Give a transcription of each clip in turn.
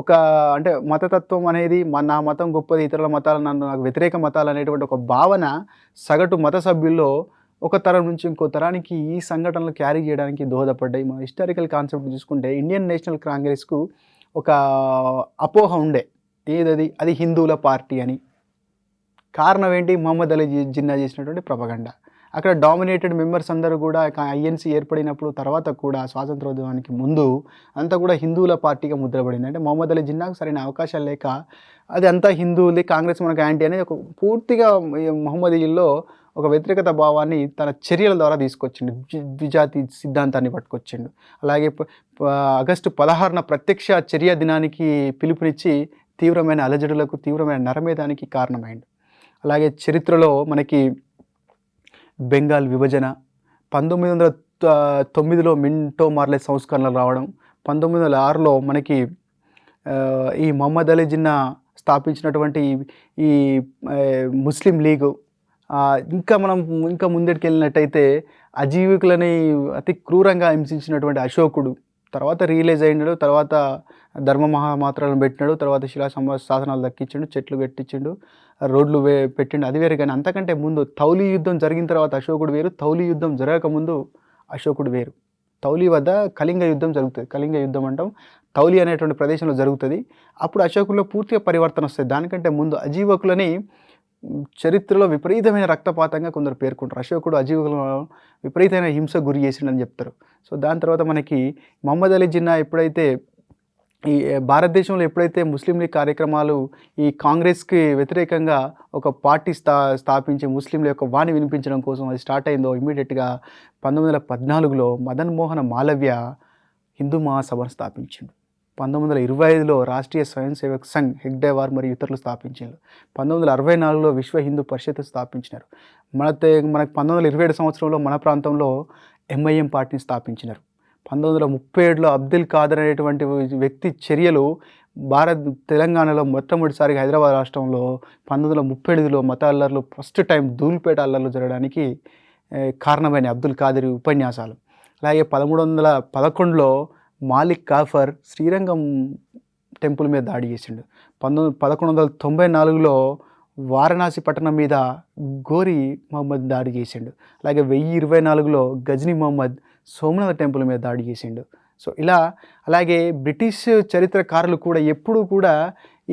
ఒక అంటే మతతత్వం అనేది నా మతం గొప్పది, ఇతరుల మతాలు నాకు వ్యతిరేక మతాలు అనేటువంటి ఒక భావన సగటు మత సభ్యుల్లో ఒక తరం నుంచి ఇంకో తరానికి ఈ సంఘటనలు క్యారీ చేయడానికి దోహదపడ్డాయి. మన హిస్టారికల్ కాన్సెప్ట్ చూసుకుంటే ఇండియన్ నేషనల్ కాంగ్రెస్‌కు ఒక అపోహ ఉండే. ఏదది? అది హిందువుల పార్టీ అని. కారణం ఏంటి? మొహమ్మద్ అలీ జిన్నా చేసినటువంటి ప్రొపగండా. అక్కడ డామినేటెడ్ మెంబర్స్ అందరూ కూడా ఐఎన్‌సీ ఏర్పడినప్పుడు తర్వాత కూడా స్వాతంత్రోద్యమానికి ముందు అంతా కూడా హిందువుల పార్టీగా ముద్రపడింది. అంటే మొహమ్మద్ అలీ జిన్నాకు సరైన అవకాశాలు లేక అది అంతా హిందువులది, కాంగ్రెస్ మనకు యాంటీ అనేది ఒక పూర్తిగా మొహమ్మదీయుల్లో ఒక వ్యతిరేకత భావాన్ని తన చర్యల ద్వారా తీసుకొచ్చిండు. ద్విజాతి సిద్ధాంతాన్ని పట్టుకొచ్చిండు. అలాగే ఆగస్టు 16న ప్రత్యక్ష చర్య దినానికి పిలుపునిచ్చి తీవ్రమైన అలజడులకు, తీవ్రమైన నరమేధానికి కారణమైండు. అలాగే చరిత్రలో మనకి బెంగాల్ విభజన, 1909లో మింటో మార్లే సంస్కరణలు రావడం, 1906లో మనకి ఈ మొహమ్మద్ అలీ జిన్నా స్థాపించినటువంటి ఈ ముస్లిం లీగు, ఇంకా ముందటికెళ్ళినట్టయితే అజీవికులని అతి క్రూరంగా హింసించినటువంటి అశోకుడు తర్వాత రియలైజ్ అయినాడు. తర్వాత ధర్మ మహామాత్రలను పెట్టినాడు. తర్వాత శిలా శాసనాలు దక్కించిండు, చెట్లు కట్టించిండు, రోడ్లు పెట్టిండు. అది వేరు. కానీ అంతకంటే ముందు తౌలీ యుద్ధం జరిగిన తర్వాత అశోకుడు వేరు, తౌలీ యుద్ధం జరగకముందు అశోకుడు వేరు. తౌలీ వద్ద కళింగ యుద్ధం జరుగుతుంది. కళింగ యుద్ధం అంటాం. తౌలీ అనేటువంటి ప్రదేశంలో జరుగుతుంది. అప్పుడు అశోకుల్లో పూర్తిగా పరివర్తన వస్తుంది. దానికంటే ముందు అజీవకులని చరిత్రలో విపరీతమైన రక్తపాతంగా కొందరు పేర్కొంటారు. అశోకుడు అజీవకులను విపరీతమైన హింస గురి చేసిండని చెప్తారు. సో దాని తర్వాత మనకి మొహమ్మద్ అలీ జిన్నా ఎప్పుడైతే ఈ భారతదేశంలో ఎప్పుడైతే ముస్లిం లీగ్ కార్యక్రమాలు ఈ కాంగ్రెస్కి వ్యతిరేకంగా ఒక పార్టీ స్థాపించి ముస్లింల యొక్క వాణి వినిపించడం కోసం అది స్టార్ట్ అయిందో ఇమ్మీడియట్గా 1914లో మదన్ మోహన మాలవ్య హిందూ మహాసభను స్థాపించిండు. 1925లో రాష్ట్రీయ స్వయం సేవక్ సంఘ్ హెగ్డేవార్ మరియు ఇతరులు స్థాపించారు. 1964లో విశ్వ హిందూ పరిషత్ స్థాపించినారు. మనకు 1927 సంవత్సరంలో మన ప్రాంతంలో ఎంఐఎం పార్టీని స్థాపించినారు. 1937లో అబ్దుల్ ఖాదర్ అనేటువంటి వ్యక్తి చర్యలు తెలంగాణలో మొట్టమొదటిసారిగా హైదరాబాద్ రాష్ట్రంలో 1938లో మత అల్లర్లు ఫస్ట్ టైం ధూల్పేట అల్లర్లు జరగడానికి కారణమైన అబ్దుల్ ఖాదర్ ఉపన్యాసాలు. అలాగే 1311లో మాలిక్ కాఫర్ శ్రీరంగం టెంపుల్ మీద దాడి చేసిండు. 1194లో వారణాసి పట్టణం మీద గోరి మహమ్మద్ దాడి చేసిండు. అలాగే 1024లో గజ్నీ మహమ్మద్ సోమనాథ్ టెంపుల్ మీద దాడి చేసిండు. సో అలాగే బ్రిటిష్ చరిత్రకారులు కూడా ఎప్పుడూ కూడా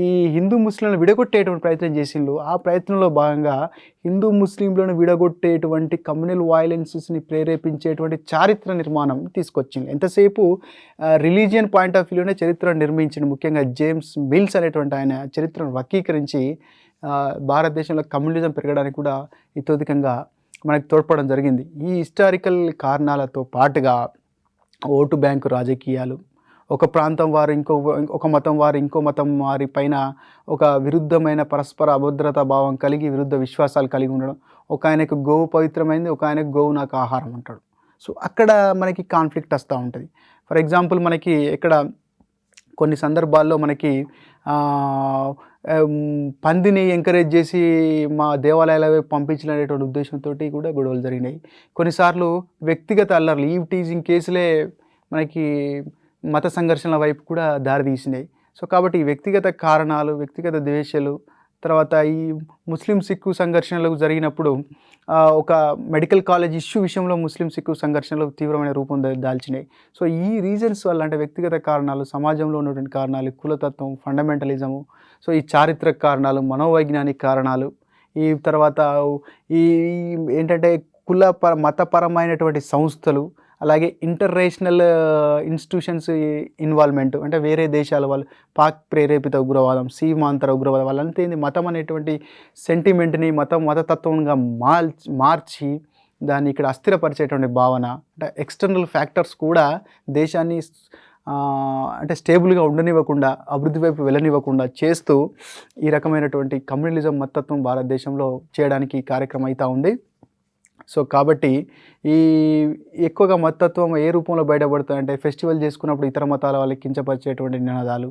ఈ హిందూ ముస్లింలను విడగొట్టేటువంటి ప్రయత్నం చేసిండు. ఆ ప్రయత్నంలో భాగంగా హిందూ ముస్లింలను విడగొట్టేటువంటి కమ్యూనల్ వైలెన్సెస్ని ప్రేరేపించేటువంటి చారిత్ర నిర్మాణం తీసుకొచ్చింది. ఎంతసేపు రిలీజియన్ పాయింట్ ఆఫ్ వ్యూలోనే చరిత్రను నిర్మించింది. ముఖ్యంగా జేమ్స్ మిల్స్ అనేటువంటి ఆయన చరిత్రను వక్రీకరించి భారతదేశంలో కమ్యూనిజం పెరగడానికి కూడా ఇతోధికంగా మనకు తోడ్పడడం జరిగింది. ఈ హిస్టారికల్ కారణాలతో పాటుగా ఓటు బ్యాంకు రాజకీయాలు, ఒక ప్రాంతం వారు ఒక మతం వారు ఇంకో మతం వారి పైన ఒక విరుద్ధమైన పరస్పర అభద్రతా భావం కలిగి విరుద్ధ విశ్వాసాలు కలిగి ఉండడం. ఒక ఆయనకు గోవు పవిత్రమైంది, ఒక ఆయనకు గోవు నాకు ఆహారం అంటాడు. సో అక్కడ మనకి కాన్ఫ్లిక్ట్ వస్తూ ఉంటుంది. ఫర్ ఎగ్జాంపుల్ మనకి ఇక్కడ కొన్ని సందర్భాల్లో మనకి పందిని ఎంకరేజ్ చేసి మా దేవాలయాల పంపించాలనేటువంటి ఉద్దేశంతో కూడా గొడవలు జరిగినాయి. కొన్నిసార్లు వ్యక్తిగత అల్లర్లు, ఈవ్ టీజింగ్ కేసులే మనకి మత సంఘర్షణల వైపు కూడా దారితీసినాయి. సో కాబట్టి ఈ వ్యక్తిగత కారణాలు, వ్యక్తిగత ద్వేషాలు, తర్వాత ఈ ముస్లిం సిక్కు సంఘర్షణలు జరిగినప్పుడు ఒక మెడికల్ కాలేజ్ ఇష్యూ విషయంలో ముస్లిం సిక్కు సంఘర్షణలు తీవ్రమైన రూపం దాల్చినాయి. సో ఈ రీజన్స్ వల్ల అంటే వ్యక్తిగత కారణాలు, సమాజంలో ఉన్నటువంటి కారణాలు, కులతత్వం, ఫండమెంటలిజము, సో ఈ చారిత్రక కారణాలు, మనోవైజ్ఞానిక కారణాలు, ఈ తర్వాత ఈ ఏంటంటే మతపరమైనటువంటి సంస్థలు, అలాగే ఇంటర్నేషనల్ ఇన్స్టిట్యూషన్స్ ఇన్వాల్వ్మెంట్, అంటే వేరే దేశాల వాళ్ళు పాక్ ప్రేరేపిత ఉగ్రవాదం, సీమాంతర ఉగ్రవాదం, వాళ్ళంతా ఏంది మతం అనేటువంటి సెంటిమెంట్ని మతతత్వంగా మార్చి దాన్ని ఇక్కడ అస్థిరపరిచేటువంటి భావన, అంటే ఎక్స్టర్నల్ ఫ్యాక్టర్స్ కూడా దేశాన్ని అంటే స్టేబుల్గా ఉండనివ్వకుండా, అభివృద్ధి వైపు వెళ్ళనివ్వకుండా చేస్తూ ఈ రకమైనటువంటి కమ్యూనలిజం మతత్వం భారతదేశంలో చేయడానికి కార్యక్రమం అవుతూ ఉంది. సో కాబట్టి ఈ ఎక్కువగా మతత్వం ఏ రూపంలో బయటపడుతుందంటే ఫెస్టివల్ చేసుకున్నప్పుడు ఇతర మతాల వాళ్ళకి కించపరిచేటువంటి నినాదాలు,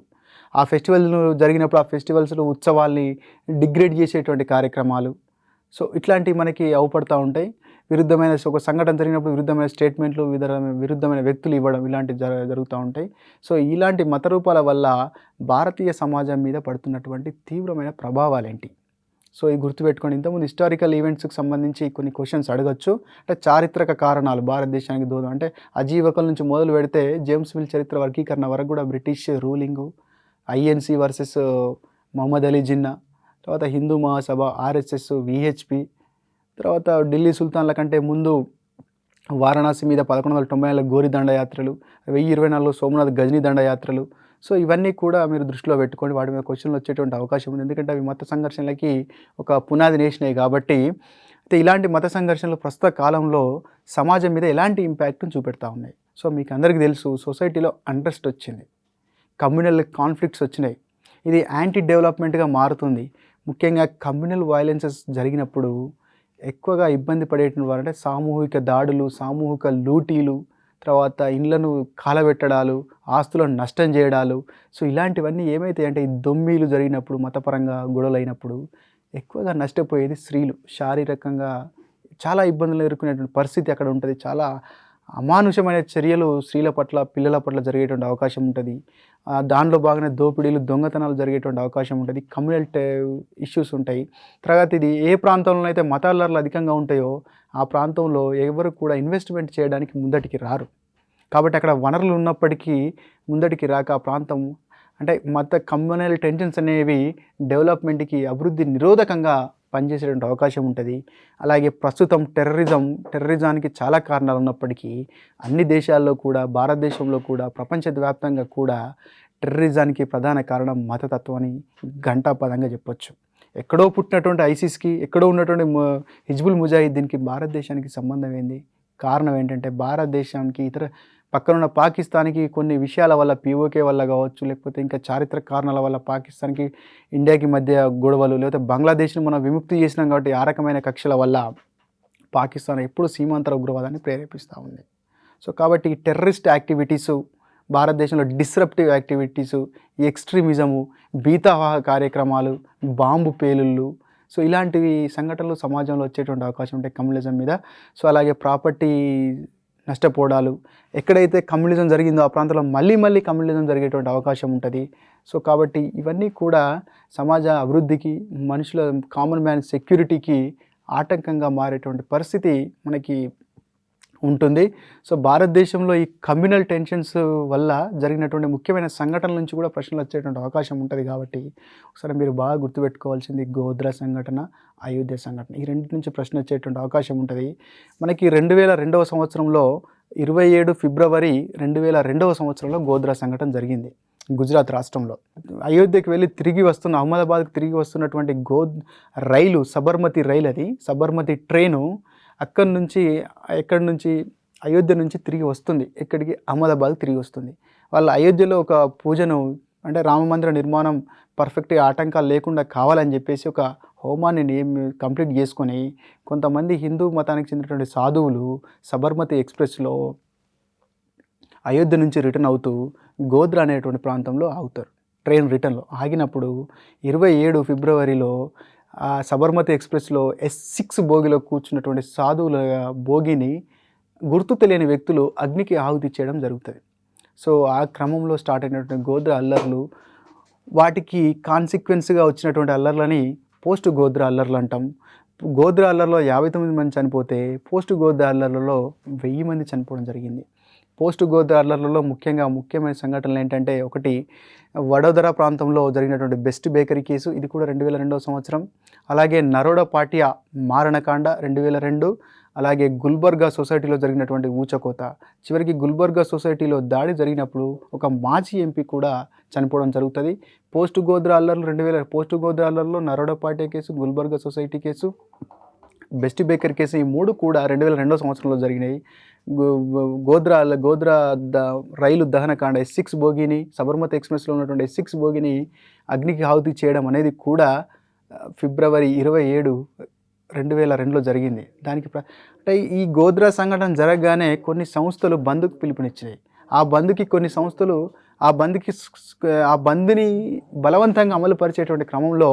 ఆ ఫెస్టివల్ను జరిగినప్పుడు ఆ ఫెస్టివల్స్లో ఉత్సవాల్ని డిగ్రేడ్ చేసేటువంటి కార్యక్రమాలు, సో ఇట్లాంటివి మనకి అవుపడుతూ ఉంటాయి. విరుద్ధమైన ఒక సంఘటన జరిగినప్పుడు విరుద్ధమైన స్టేట్మెంట్లు, విరుద్ధమైన వ్యక్తులు ఇవ్వడం ఇలాంటివి జరుగుతూ ఉంటాయి. సో, ఇలాంటి మత రూపాల వల్ల భారతీయ సమాజం మీద పడుతున్నటువంటి తీవ్రమైన ప్రభావాలేంటి? సో, ఇది గుర్తుపెట్టుకోండి. ఇంతకుముందు హిస్టారికల్ ఈవెంట్స్‌కి సంబంధించి కొన్ని క్వెషన్స్ అడగొచ్చు. అంటే చారిత్రక కారణాలు భారతదేశానికి దూరం అంటే అజీవకల నుంచి మొదలు పెడితే జేమ్స్ మిల్ చరిత్ర వర్గీకరణ వరకు కూడా British ruling, INC versus Mohammad Ali Jinnah, తర్వాత హిందూ మహాసభ, ఆర్ఎస్ఎస్, వీహెచ్‌పీ, తర్వాత ఢిల్లీ సుల్తాన్ల కంటే ముందు వారణాసి మీద 1190లో గోరి దండయాత్రలు, 1024లో సోమనాథ్ గజనీ దండయాత్రలు. సో, ఇవన్నీ కూడా మీరు దృష్టిలో పెట్టుకోండి. వాటి మీద క్వెషన్లు వచ్చేటువంటి అవకాశం ఉంది. ఎందుకంటే అవి మత సంఘర్షణలకి ఒక పునాది నేసినాయి కాబట్టి. అయితే ఇలాంటి మత సంఘర్షణలు ప్రస్తుత కాలంలో సమాజం మీద ఎలాంటి ఇంపాక్ట్‌ని చూపెడతా ఉన్నాయి. సో, మీకు అందరికీ తెలుసు సొసైటీలో అన్రెస్ట్ వచ్చింది. కమ్యూనల్ కాన్ఫ్లిక్ట్స్ వచ్చినాయి. ఇది యాంటీ డెవలప్‌మెంట్‌గా మారుతుంది. ముఖ్యంగా కమ్యూనల్ వయలెన్సెస్ జరిగినప్పుడు ఎక్కువగా ఇబ్బంది పడేటువంటి వారంటే సామూహిక దాడులు, సామూహిక లూటీలు, తర్వాత ఇండ్లను కాలబెట్టడాలు, ఆస్తులను నష్టం చేయడాలు. సో, ఇలాంటివన్నీ ఏమైతాయంటే ఈ దొమ్మీలు జరిగినప్పుడు, మతపరంగా గొడవలైనప్పుడు ఎక్కువగా నష్టపోయేది స్త్రీలు. శారీరకంగా చాలా ఇబ్బందులు ఎదుర్కొనేటువంటి పరిస్థితి అక్కడ ఉంటుంది. చాలా అమానుషమైన చర్యలు స్త్రీల పట్ల, పిల్లల పట్ల జరిగేటువంటి అవకాశం ఉంటుంది. దానిలో భాగంగా దోపిడీలు, దొంగతనాలు జరిగేటువంటి అవకాశం ఉంటుంది. కమ్యూనల్ ఇష్యూస్ ఉంటాయి. తర్వాత ఇది ఏ ప్రాంతంలో అయితే మత అల్లర్లు అధికంగా ఉంటాయో ఆ ప్రాంతంలో ఎవరు కూడా ఇన్వెస్ట్మెంట్ చేయడానికి ముందటికి రారు. కాబట్టి అక్కడ వనరులు ఉన్నప్పటికీ ముందటికి రాక ఆ ప్రాంతం అంటే కమ్యూనల్ టెన్షన్స్ అనేవి డెవలప్మెంట్కి, అభివృద్ధి నిరోధకంగా పనిచేసేటువంటి అవకాశం ఉంటుంది. అలాగే ప్రస్తుతం టెర్రరిజానికి చాలా కారణాలు ఉన్నప్పటికీ అన్ని దేశాల్లో కూడా, భారతదేశంలో కూడా, ప్రపంచవ్యాప్తంగా కూడా టెర్రరిజానికి ప్రధాన కారణం మతతత్వం అని ఘంటాపథంగా చెప్పొచ్చు. ఎక్కడో పుట్టినటువంటి ఐసిస్కి, ఎక్కడో ఉన్నటువంటి హిజ్బుల్ ముజాహిద్దీన్కి భారతదేశానికి సంబంధం ఏంది? కారణం ఏంటంటే భారతదేశానికి ఇతర పక్కనున్న పాకిస్తాన్కి కొన్ని విషయాల వల్ల, పీఓకే వల్ల కావచ్చు, లేకపోతే ఇంకా చారిత్రక కారణాల వల్ల పాకిస్తాన్కి ఇండియాకి మధ్య గొడవలు, లేకపోతే బంగ్లాదేశ్ని మనం విముక్తి చేసినాం కాబట్టి ఆ రకమైన కక్షల వల్ల పాకిస్తాన్ ఎప్పుడు సీమాంతర ఉగ్రవాదాన్ని ప్రేరేపిస్తూ ఉంది. సో, కాబట్టి ఈ టెర్రరిస్ట్ యాక్టివిటీసు, భారతదేశంలో డిస్రప్టివ్ యాక్టివిటీసు, ఎక్స్ట్రీమిజము, భీతావాహ కార్యక్రమాలు, బాంబు పేలుళ్ళు, సో, ఇలాంటివి సంఘటనలు సమాజంలో వచ్చేటువంటి అవకాశం ఉంటాయి కమ్యూనిజం మీద. సో, అలాగే ప్రాపర్టీ నష్టపోవడాలు, ఎక్కడైతే కమ్యూనిజం జరిగిందో ఆ ప్రాంతంలో మళ్ళీ కమ్యూనిజం జరిగేటువంటి అవకాశం ఉంటుంది. సో, కాబట్టి ఇవన్నీ కూడా సమాజ అభివృద్ధికి, మనుషుల కామన్ మ్యాన్ సెక్యూరిటీకి ఆటంకంగా మారేటువంటి పరిస్థితి మనకి ఉంటుంది. సో, భారతదేశంలో ఈ కమ్యూనల్ టెన్షన్స్ వల్ల జరిగినటువంటి ముఖ్యమైన సంఘటనల నుంచి కూడా ప్రశ్నలు వచ్చేటువంటి అవకాశం ఉంటుంది. కాబట్టి ఒకసారి మీరు బాగా గుర్తుపెట్టుకోవాల్సింది గోధ్రా సంఘటన, అయోధ్య సంఘటన. ఈ రెండింటి నుంచి ప్రశ్న వచ్చేటువంటి అవకాశం ఉంటుంది. మనకి 2002వ సంవత్సరంలో 27 ఫిబ్రవరి 2002వ సంవత్సరంలో గోధ్రా సంఘటన జరిగింది గుజరాత్ రాష్ట్రంలో. అయోధ్యకి వెళ్ళి తిరిగి వస్తున్న, అహ్మదాబాద్కి తిరిగి వస్తున్నటువంటి రైలు, సబర్మతి రైలు, అది సబర్మతి ట్రైను ఎక్కడి నుంచి అయోధ్య నుంచి తిరిగి వస్తుంది. ఎక్కడికి? అహ్మదాబాద్ తిరిగి వస్తుంది. వాళ్ళు అయోధ్యలో ఒక పూజను, అంటే రామమందిర నిర్మాణం పర్ఫెక్ట్గా ఆటంకాలు లేకుండా కావాలని చెప్పేసి ఒక హోమాన్ని కంప్లీట్ చేసుకొని కొంతమంది హిందూ మతానికి చెందినటువంటి సాధువులు సబర్మతి ఎక్స్ప్రెస్లో అయోధ్య నుంచి రిటర్న్ అవుతూ గోధ్రా అనేటువంటి ప్రాంతంలో ఆగుతారు. ట్రైన్ రిటర్న్లో ఆగినప్పుడు 27 ఫిబ్రవరిలో సబర్మతి ఎక్స్ప్రెస్లో S6 బోగిలో కూర్చున్నటువంటి సాధువుల బోగిని గుర్తు తెలియని వ్యక్తులు అగ్నికి ఆహుతి చేయడం జరుగుతుంది. సో, ఆ క్రమంలో స్టార్ట్ అయినటువంటి గోధ్రా అల్లర్లు, వాటికి కాన్సిక్వెన్స్గా వచ్చినటువంటి అల్లర్లని పోస్ట్ గోధ్రా అల్లర్లు అంటాం. గోధ్రా అల్లర్లో 59 మంది చనిపోతే పోస్ట్ గోధ్రా అల్లర్లలో 1000 మంది చనిపోవడం జరిగింది. పోస్ట్ గోధ్రా అల్లర్లలో ముఖ్యమైన సంఘటనలు ఏంటంటే, ఒకటి వడోదరా ప్రాంతంలో జరిగినటువంటి బెస్ట్ బేకరీ కేసు, ఇది కూడా 2002వ సంవత్సరం. అలాగే నరోడా పాటియా మారణకాండ 2002. అలాగే గుల్బర్గా సొసైటీలో జరిగినటువంటి ఊచకోత. చివరికి గుల్బర్గా సొసైటీలో దాడి జరిగినప్పుడు ఒక మాజీ ఎంపీ కూడా చనిపోవడం జరుగుతుంది. పోస్ట్ గోధ్రా అల్లర్లో Naroda Patiya case, Gulbarga society case, best baker case, ఈ 3 కూడా 2002వ సంవత్సరంలో జరిగినాయి. గోధ్రా రైలు దహనకాండ, S6 బోగిని, సబర్మతి ఎక్స్ప్రెస్లో ఉన్నటువంటి S6 బోగిని అగ్నికి ఆహుతి చేయడం అనేది కూడా ఫిబ్రవరి 27, 2002లో జరిగింది. దానికి అంటే ఈ గోధ్రా సంఘటన జరగగానే కొన్ని సంస్థలు బంద్కు పిలుపునిచ్చినాయి. ఆ బంద్కి కొన్ని సంస్థలు ఆ బంద్ని బలవంతంగా అమలు పరిచేటువంటి క్రమంలో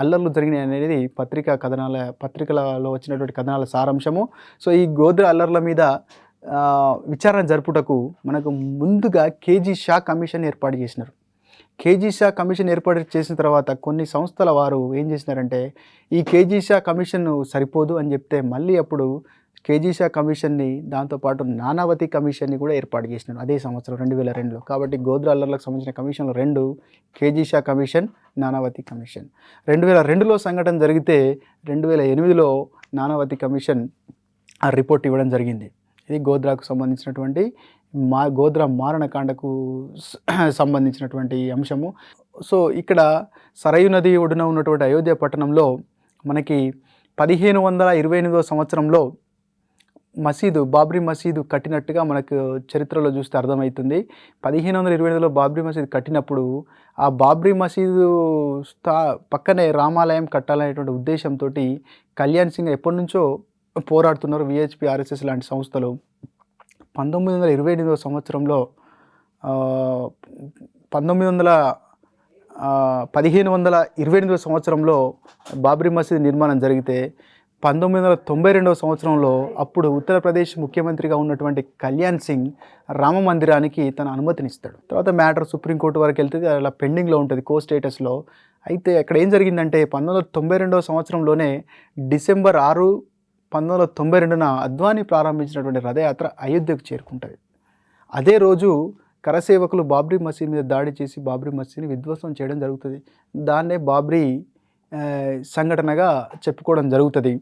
అల్లర్లు జరిగినాయి అనేది పత్రికలలో వచ్చినటువంటి కథనాల సారాంశము. సో ఈ గోద్రా అల్లర్ల మీద విచారణ జరుపుటకు మనకు ముందుగా కేజీ షా కమిషన్ ఏర్పాటు చేసినారు. కేజీ షా కమిషన్ ఏర్పాటు చేసిన తర్వాత కొన్ని సంస్థల వారు ఏం చేసినారంటే ఈ కేజీ షా కమిషన్ సరిపోదు అని చెప్తే మళ్ళీ అప్పుడు కేజీ షా కమిషన్ని దాంతోపాటు నానావతి కమిషన్ని కూడా ఏర్పాటు చేసినారు అదే సంవత్సరం 2002లో. కాబట్టి గోద్రా అల్లర్లకు సంబంధించిన కమిషన్లు 2, KG Shah commission, Nanavati commission. 2002లో సంఘటన జరిగితే 2008లో నానావతి కమిషన్ ఆ రిపోర్ట్ ఇవ్వడం జరిగింది. ఇది గోద్రాకు సంబంధించినటువంటి గోద్రా మారణకాండకు సంబంధించినటువంటి అంశము. సో ఇక్కడ సరయు నది ఒడ్డున ఉన్నటువంటి అయోధ్య పట్టణంలో మనకి 1528వ సంవత్సరంలో బాబ్రీ మసీదు కట్టినట్టుగా మనకు చరిత్రలో చూస్తే అర్థమవుతుంది. 1528లో బాబ్రీ మసీదు కట్టినప్పుడు ఆ బాబ్రీ మసీదు పక్కనే రామాలయం కట్టాలనేటువంటి ఉద్దేశంతో కళ్యాణ్ సింగ్ ఎప్పటి నుంచో పోరాడుతున్నారు. విహెచ్పి, ఆర్ఎస్ఎస్ లాంటి సంస్థలు 1528వ సంవత్సరంలో 1528వ సంవత్సరంలో బాబ్రీ మసీద్ నిర్మాణం జరిగితే 1992వ సంవత్సరంలో అప్పుడు ఉత్తరప్రదేశ్ ముఖ్యమంత్రిగా ఉన్నటువంటి కళ్యాణ్ సింగ్ రామ మందిరానికి తన అనుమతినిస్తాడు. తర్వాత మ్యాటర్ సుప్రీంకోర్టు వరకు వెళ్తుంది, అలా పెండింగ్లో ఉంటుంది కో స్టేటస్లో. అయితే అక్కడ ఏం జరిగిందంటే 1992వ సంవత్సరంలోనే డిసెంబర్ 6, 1992న అద్వానీ ప్రారంభించినటువంటి రథయాత్ర అయోధ్యకు చేరుకుంటుంది. అదే రోజు కరసేవకులు బాబ్రీ మసీద్ మీద దాడి చేసి బాబ్రీ మసీద్ని విధ్వంసం చేయడం జరుగుతుంది. దాన్నే బాబ్రీ సంఘటనగా చెప్పుకోవడం జరుగుతుంది.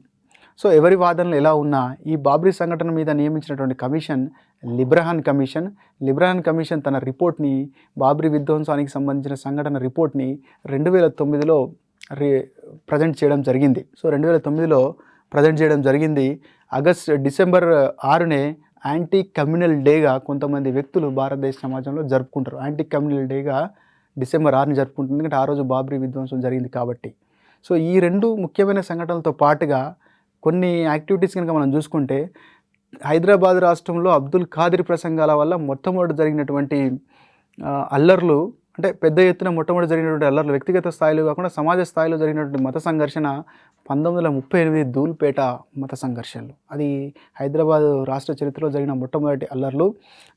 సో ఎవరి వాదనలు ఎలా ఉన్నా ఈ బాబ్రీ సంఘటన మీద నియమించినటువంటి కమిషన్ లిబ్రహాన్ కమిషన్ తన రిపోర్ట్ని బాబ్రీ విధ్వంసానికి సంబంధించిన సంఘటన రిపోర్ట్ని 2009లో ప్రజెంట్ చేయడం జరిగింది. సో 2009లో ప్రజెంట్ చేయడం జరిగింది. డిసెంబర్ 6నే యాంటీ కమ్యూనల్ డేగా కొంతమంది వ్యక్తులు భారతదేశ సమాజంలో జరుపుకుంటారు. యాంటీ కమ్యూనల్ డేగా డిసెంబర్ 6ని జరుపుకుంటుంది, ఎందుకంటే ఆ రోజు బాబ్రీ విధ్వంసం జరిగింది కాబట్టి. సో ఈ 2 ముఖ్యమైన సంఘటనలతో పాటుగా కొన్ని యాక్టివిటీస్ కనుక మనం చూసుకుంటే హైదరాబాద్ రాష్ట్రంలో అబ్దుల్ ఖాదిర్ ప్రసంగాల వల్ల మొట్టమొదటి జరిగినటువంటి అల్లర్లు, అంటే పెద్ద ఎత్తున మొట్టమొదటి జరిగినటువంటి అల్లర్లు వ్యక్తిగత స్థాయిలో కాకుండా సమాజ స్థాయిలో జరిగినటువంటి మత సంఘర్షణ 1938 ధూల్పేట మత సంఘర్షణలు. అది హైదరాబాద్ రాష్ట్ర చరిత్రలో జరిగిన మొట్టమొదటి అల్లర్లు.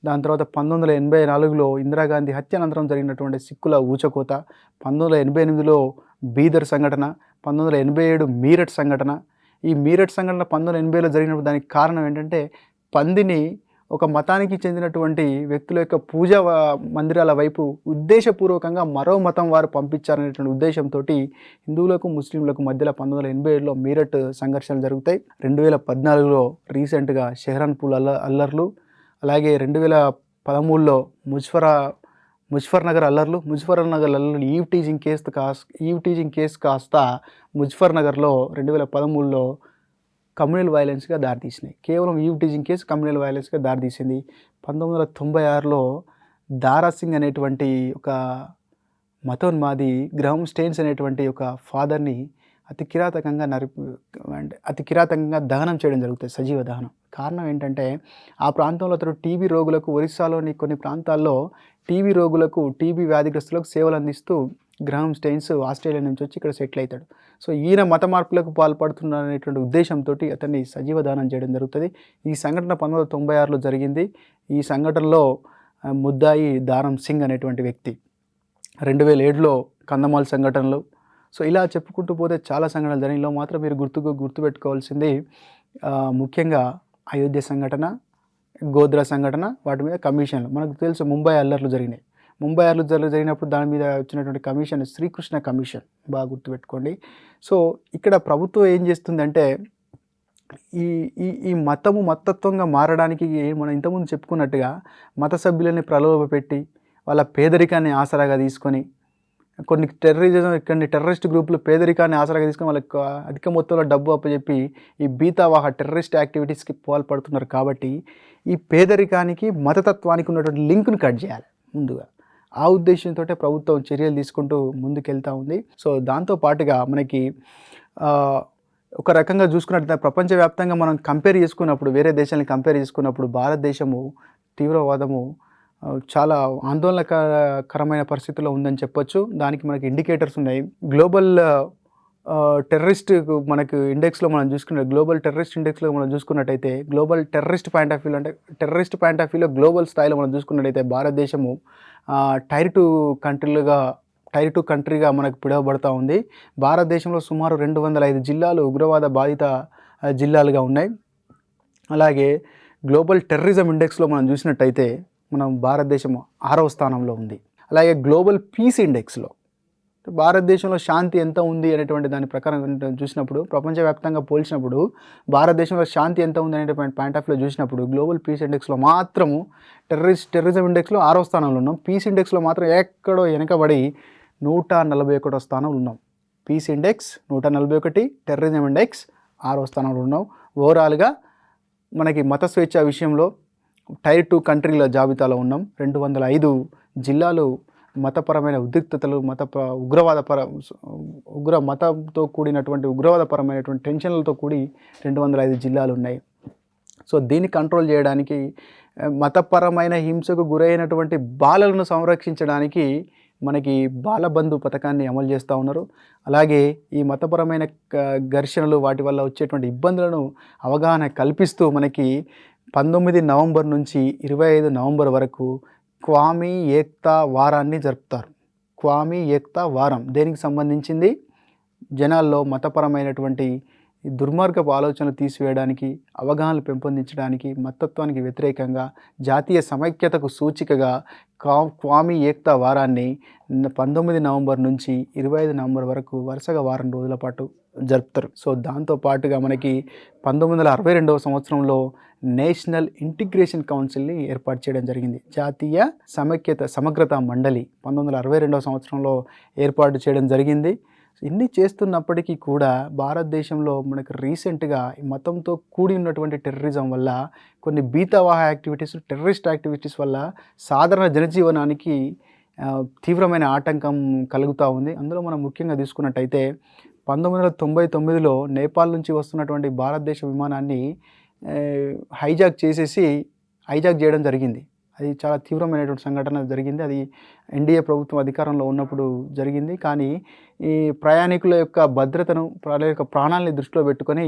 దాని తర్వాత 1984లో ఇందిరాగాంధీ హత్య అనంతరం జరిగినటువంటి సిక్కుల ఊచకోత, 1988లో బీదర్ సంఘటన, 1987 మీరట్ సంఘటన. ఈ మీరట్ సంఘటన 1980లో జరిగినప్పుడు దానికి కారణం ఏంటంటే పందిని ఒక మతానికి చెందినటువంటి వ్యక్తుల యొక్క పూజా మందిరాల వైపు ఉద్దేశపూర్వకంగా మరో మతం వారు పంపించారనేటువంటి ఉద్దేశంతో హిందువులకు ముస్లింలకు మధ్యలో 1987లో మీరట్ సంఘర్షణలు జరుగుతాయి. 2014లో రీసెంట్గా షెహ్రాన్పూర్ అల్లర్లు, అలాగే 2013లో ముజఫర్ నగర్ అల్లర్లు ఈవ్ టీజింగ్ కేసు కాస్త ముజఫర్ నగర్లో 2013లో కమ్యూనల్ వైలెన్స్గా దారితీసినాయి. కేవలం ఈవ్ టీజింగ్ కేసు కమ్యూనల్ వైలెన్స్గా దారితీసింది. 1996లో దారా సింగ్ అనేటువంటి ఒక మతోన్మాది గ్రహం స్టెయిన్స్ అనేటువంటి ఒక ఫాదర్ని అతి కిరాతకంగా దహనం చేయడం జరుగుతుంది, సజీవ దహనం. కారణం ఏంటంటే ఆ ప్రాంతంలో అతడు టీబీ రోగులకు, ఒరిస్సాలోని కొన్ని ప్రాంతాల్లో టీబీ వ్యాధిగ్రస్తులకు సేవలు అందిస్తూ గ్రహం స్టెయిన్స్ ఆస్ట్రేలియా నుంచి వచ్చి ఇక్కడ సెటిల్ అవుతాడు. సో ఈయన మత మార్పులకు పాల్పడుతున్నారనేటువంటి ఉద్దేశంతో అతన్ని సజీవ దహనం చేయడం జరుగుతుంది. ఈ సంఘటన 1996లో జరిగింది. ఈ సంఘటనలో ముద్దాయి దారం సింగ్ అనేటువంటి వ్యక్తి. 2007లో కందమాల్ సంఘటనలు. సో ఇలా చెప్పుకుంటూ పోతే చాలా సంఘటనలు జరిగిన. ఇందులో మాత్రం మీరు గుర్తుపెట్టుకోవాల్సింది ముఖ్యంగా అయోధ్య సంఘటన, గోద్రా సంఘటన, వాటి మీద కమిషన్లు. మనకు తెలుసు ముంబై అల్లర్లు జరిగినప్పుడు దాని మీద వచ్చినటువంటి కమిషన్ శ్రీకృష్ణ కమిషన్, బాగా గుర్తుపెట్టుకోండి. సో ఇక్కడ ప్రభుత్వం ఏం చేస్తుందంటే ఈ మతత్వంగా మారడానికి మనం ఇంతకుముందు చెప్పుకున్నట్టుగా మత సభ్యులని ప్రలోభపెట్టి వాళ్ళ పేదరికాన్ని ఆసరాగా తీసుకొని కొన్ని టెర్రరిస్ట్ గ్రూపులు పేదరికాన్ని ఆసరాగా తీసుకొని వాళ్ళకి అధిక మొత్తంలో డబ్బు అప్పచెప్పి ఈ బీతావాహ టెర్రరిస్ట్ యాక్టివిటీస్కి పాల్పడుతున్నారు. కాబట్టి ఈ పేదరికానికి మతతత్వానికి ఉన్నటువంటి లింక్ను కట్ చేయాలి ముందుగా. ఆ ఉద్దేశంతో ప్రభుత్వం చర్యలు తీసుకుంటూ ముందుకెళ్తూ ఉంది. సో దాంతోపాటుగా మనకి ఒక రకంగా చూసుకున్నట్లయితే ప్రపంచవ్యాప్తంగా మనం వేరే దేశాలను కంపేర్ చేసుకున్నప్పుడు భారతదేశము తీవ్రవాదము చాలా ఆందోళనకరమైన పరిస్థితుల్లో ఉందని చెప్పొచ్చు. దానికి మనకి ఇండికేటర్స్ ఉన్నాయి. గ్లోబల్ టెర్రరిస్ట్ మనకు ఇండెక్స్లో మనం చూసుకున్న గ్లోబల్ టెర్రరిస్ట్ ఇండెక్స్లో మనం చూసుకున్నట్టయితే గ్లోబల్ టెర్రరిస్ట్ పాయింట్ ఆఫ్ వ్యూలో అంటే టెర్రరిస్ట్ పాయింట్ ఆఫ్ వ్యూలో గ్లోబల్ స్థాయిలో మనం చూసుకున్నట్టయితే భారతదేశము టైర్ 2 కంట్రీగా మనకు పిలువబడతా ఉంది. భారతదేశంలో సుమారు 205 జిల్లాలు ఉగ్రవాద బాధిత జిల్లాలుగా ఉన్నాయి. అలాగే గ్లోబల్ టెర్రరిజం ఇండెక్స్లో మనం చూసినట్టయితే మనం భారతదేశం 6వ స్థానంలో ఉంది. అలాగే గ్లోబల్ పీస్ ఇండెక్స్లో భారతదేశంలో శాంతి ఎంత ఉంది అనేటువంటి దాని ప్రకారం చూసినప్పుడు, ప్రపంచవ్యాప్తంగా పోల్చినప్పుడు భారతదేశంలో శాంతి ఎంత ఉంది అనేటువంటి పాయింట్ ఆఫ్ వ్యూలో చూసినప్పుడు గ్లోబల్ పీస్ ఇండెక్స్లో మాత్రము టెర్రరిజం ఇండెక్స్లో 6వ స్థానంలో ఉన్నాం. పీస్ ఇండెక్స్లో మాత్రం ఎక్కడో వెనకబడి 141వ స్థానంలో ఉన్నాం. పీస్ ఇండెక్స్ 141, టెర్రరిజం ఇండెక్స్ 6వ స్థానంలో ఉన్నాం. ఓవరాల్గా మనకి మత స్వేచ్ఛ విషయంలో టైర్ 2 కంట్రీల జాబితాలో ఉన్నాం. 205 జిల్లాలు మతపరమైన ఉద్రిక్తతలు, మతంతో కూడినటువంటి ఉగ్రవాదపరమైనటువంటి టెన్షన్లతో కూడి 205 జిల్లాలు ఉన్నాయి. సో దీన్ని కంట్రోల్ చేయడానికి, మతపరమైన హింసకు గురైనటువంటి బాలలను సంరక్షించడానికి మనకి బాలబంధు పథకాన్ని అమలు చేస్తూ ఉన్నారు. అలాగే ఈ మతపరమైన ఘర్షణలు, వాటి వల్ల వచ్చేటువంటి ఇబ్బందులను అవగాహన కల్పిస్తూ మనకి 19 నవంబర్ నుంచి 25 నవంబర్ వరకు క్వామీ ఏక్తా వారాన్ని జరుపుతారు. క్వామీ ఏక్తా వారం దేనికి సంబంధించింది? జనాల్లో మతపరమైనటువంటి దుర్మార్గపు ఆలోచనలు తీసివేయడానికి, అవగాహనలు పెంపొందించడానికి, మతత్వానికి వ్యతిరేకంగా జాతీయ సమైక్యతకు సూచికగా క్వామీ ఏక్తా వారాన్ని 19 నవంబర్ నుంచి 25 నవంబర్ వరకు వరుసగా వారం రోజుల పాటు జరుపుతారు. సో దాంతోపాటుగా మనకి 1962వ సంవత్సరంలో నేషనల్ ఇంటిగ్రేషన్ కౌన్సిల్ని ఏర్పాటు చేయడం జరిగింది. జాతీయ సమగ్రతా మండలి 1962వ సంవత్సరంలో ఏర్పాటు చేయడం జరిగింది. ఇన్ని చేస్తున్నప్పటికీ కూడా భారతదేశంలో మనకు రీసెంట్గా మతంతో కూడి ఉన్నటువంటి టెర్రరిజం వల్ల, కొన్ని భీతావాహ యాక్టివిటీస్, టెర్రరిస్ట్ యాక్టివిటీస్ వల్ల సాధారణ జనజీవనానికి తీవ్రమైన ఆటంకం కలుగుతూ ఉంది. అందులో మనం ముఖ్యంగా తీసుకున్నట్టయితే 1999లో నేపాల్ నుంచి వస్తున్నటువంటి భారతదేశ విమానాన్ని హైజాక్ చేయడం జరిగింది. అది చాలా తీవ్రమైనటువంటి సంఘటన జరిగింది. అది ఎన్డీఏ ప్రభుత్వం అధికారంలో ఉన్నప్పుడు జరిగింది. కానీ ఈ ప్రయాణికుల యొక్క భద్రతను, వాళ్ళ యొక్క ప్రాణాలని దృష్టిలో పెట్టుకొని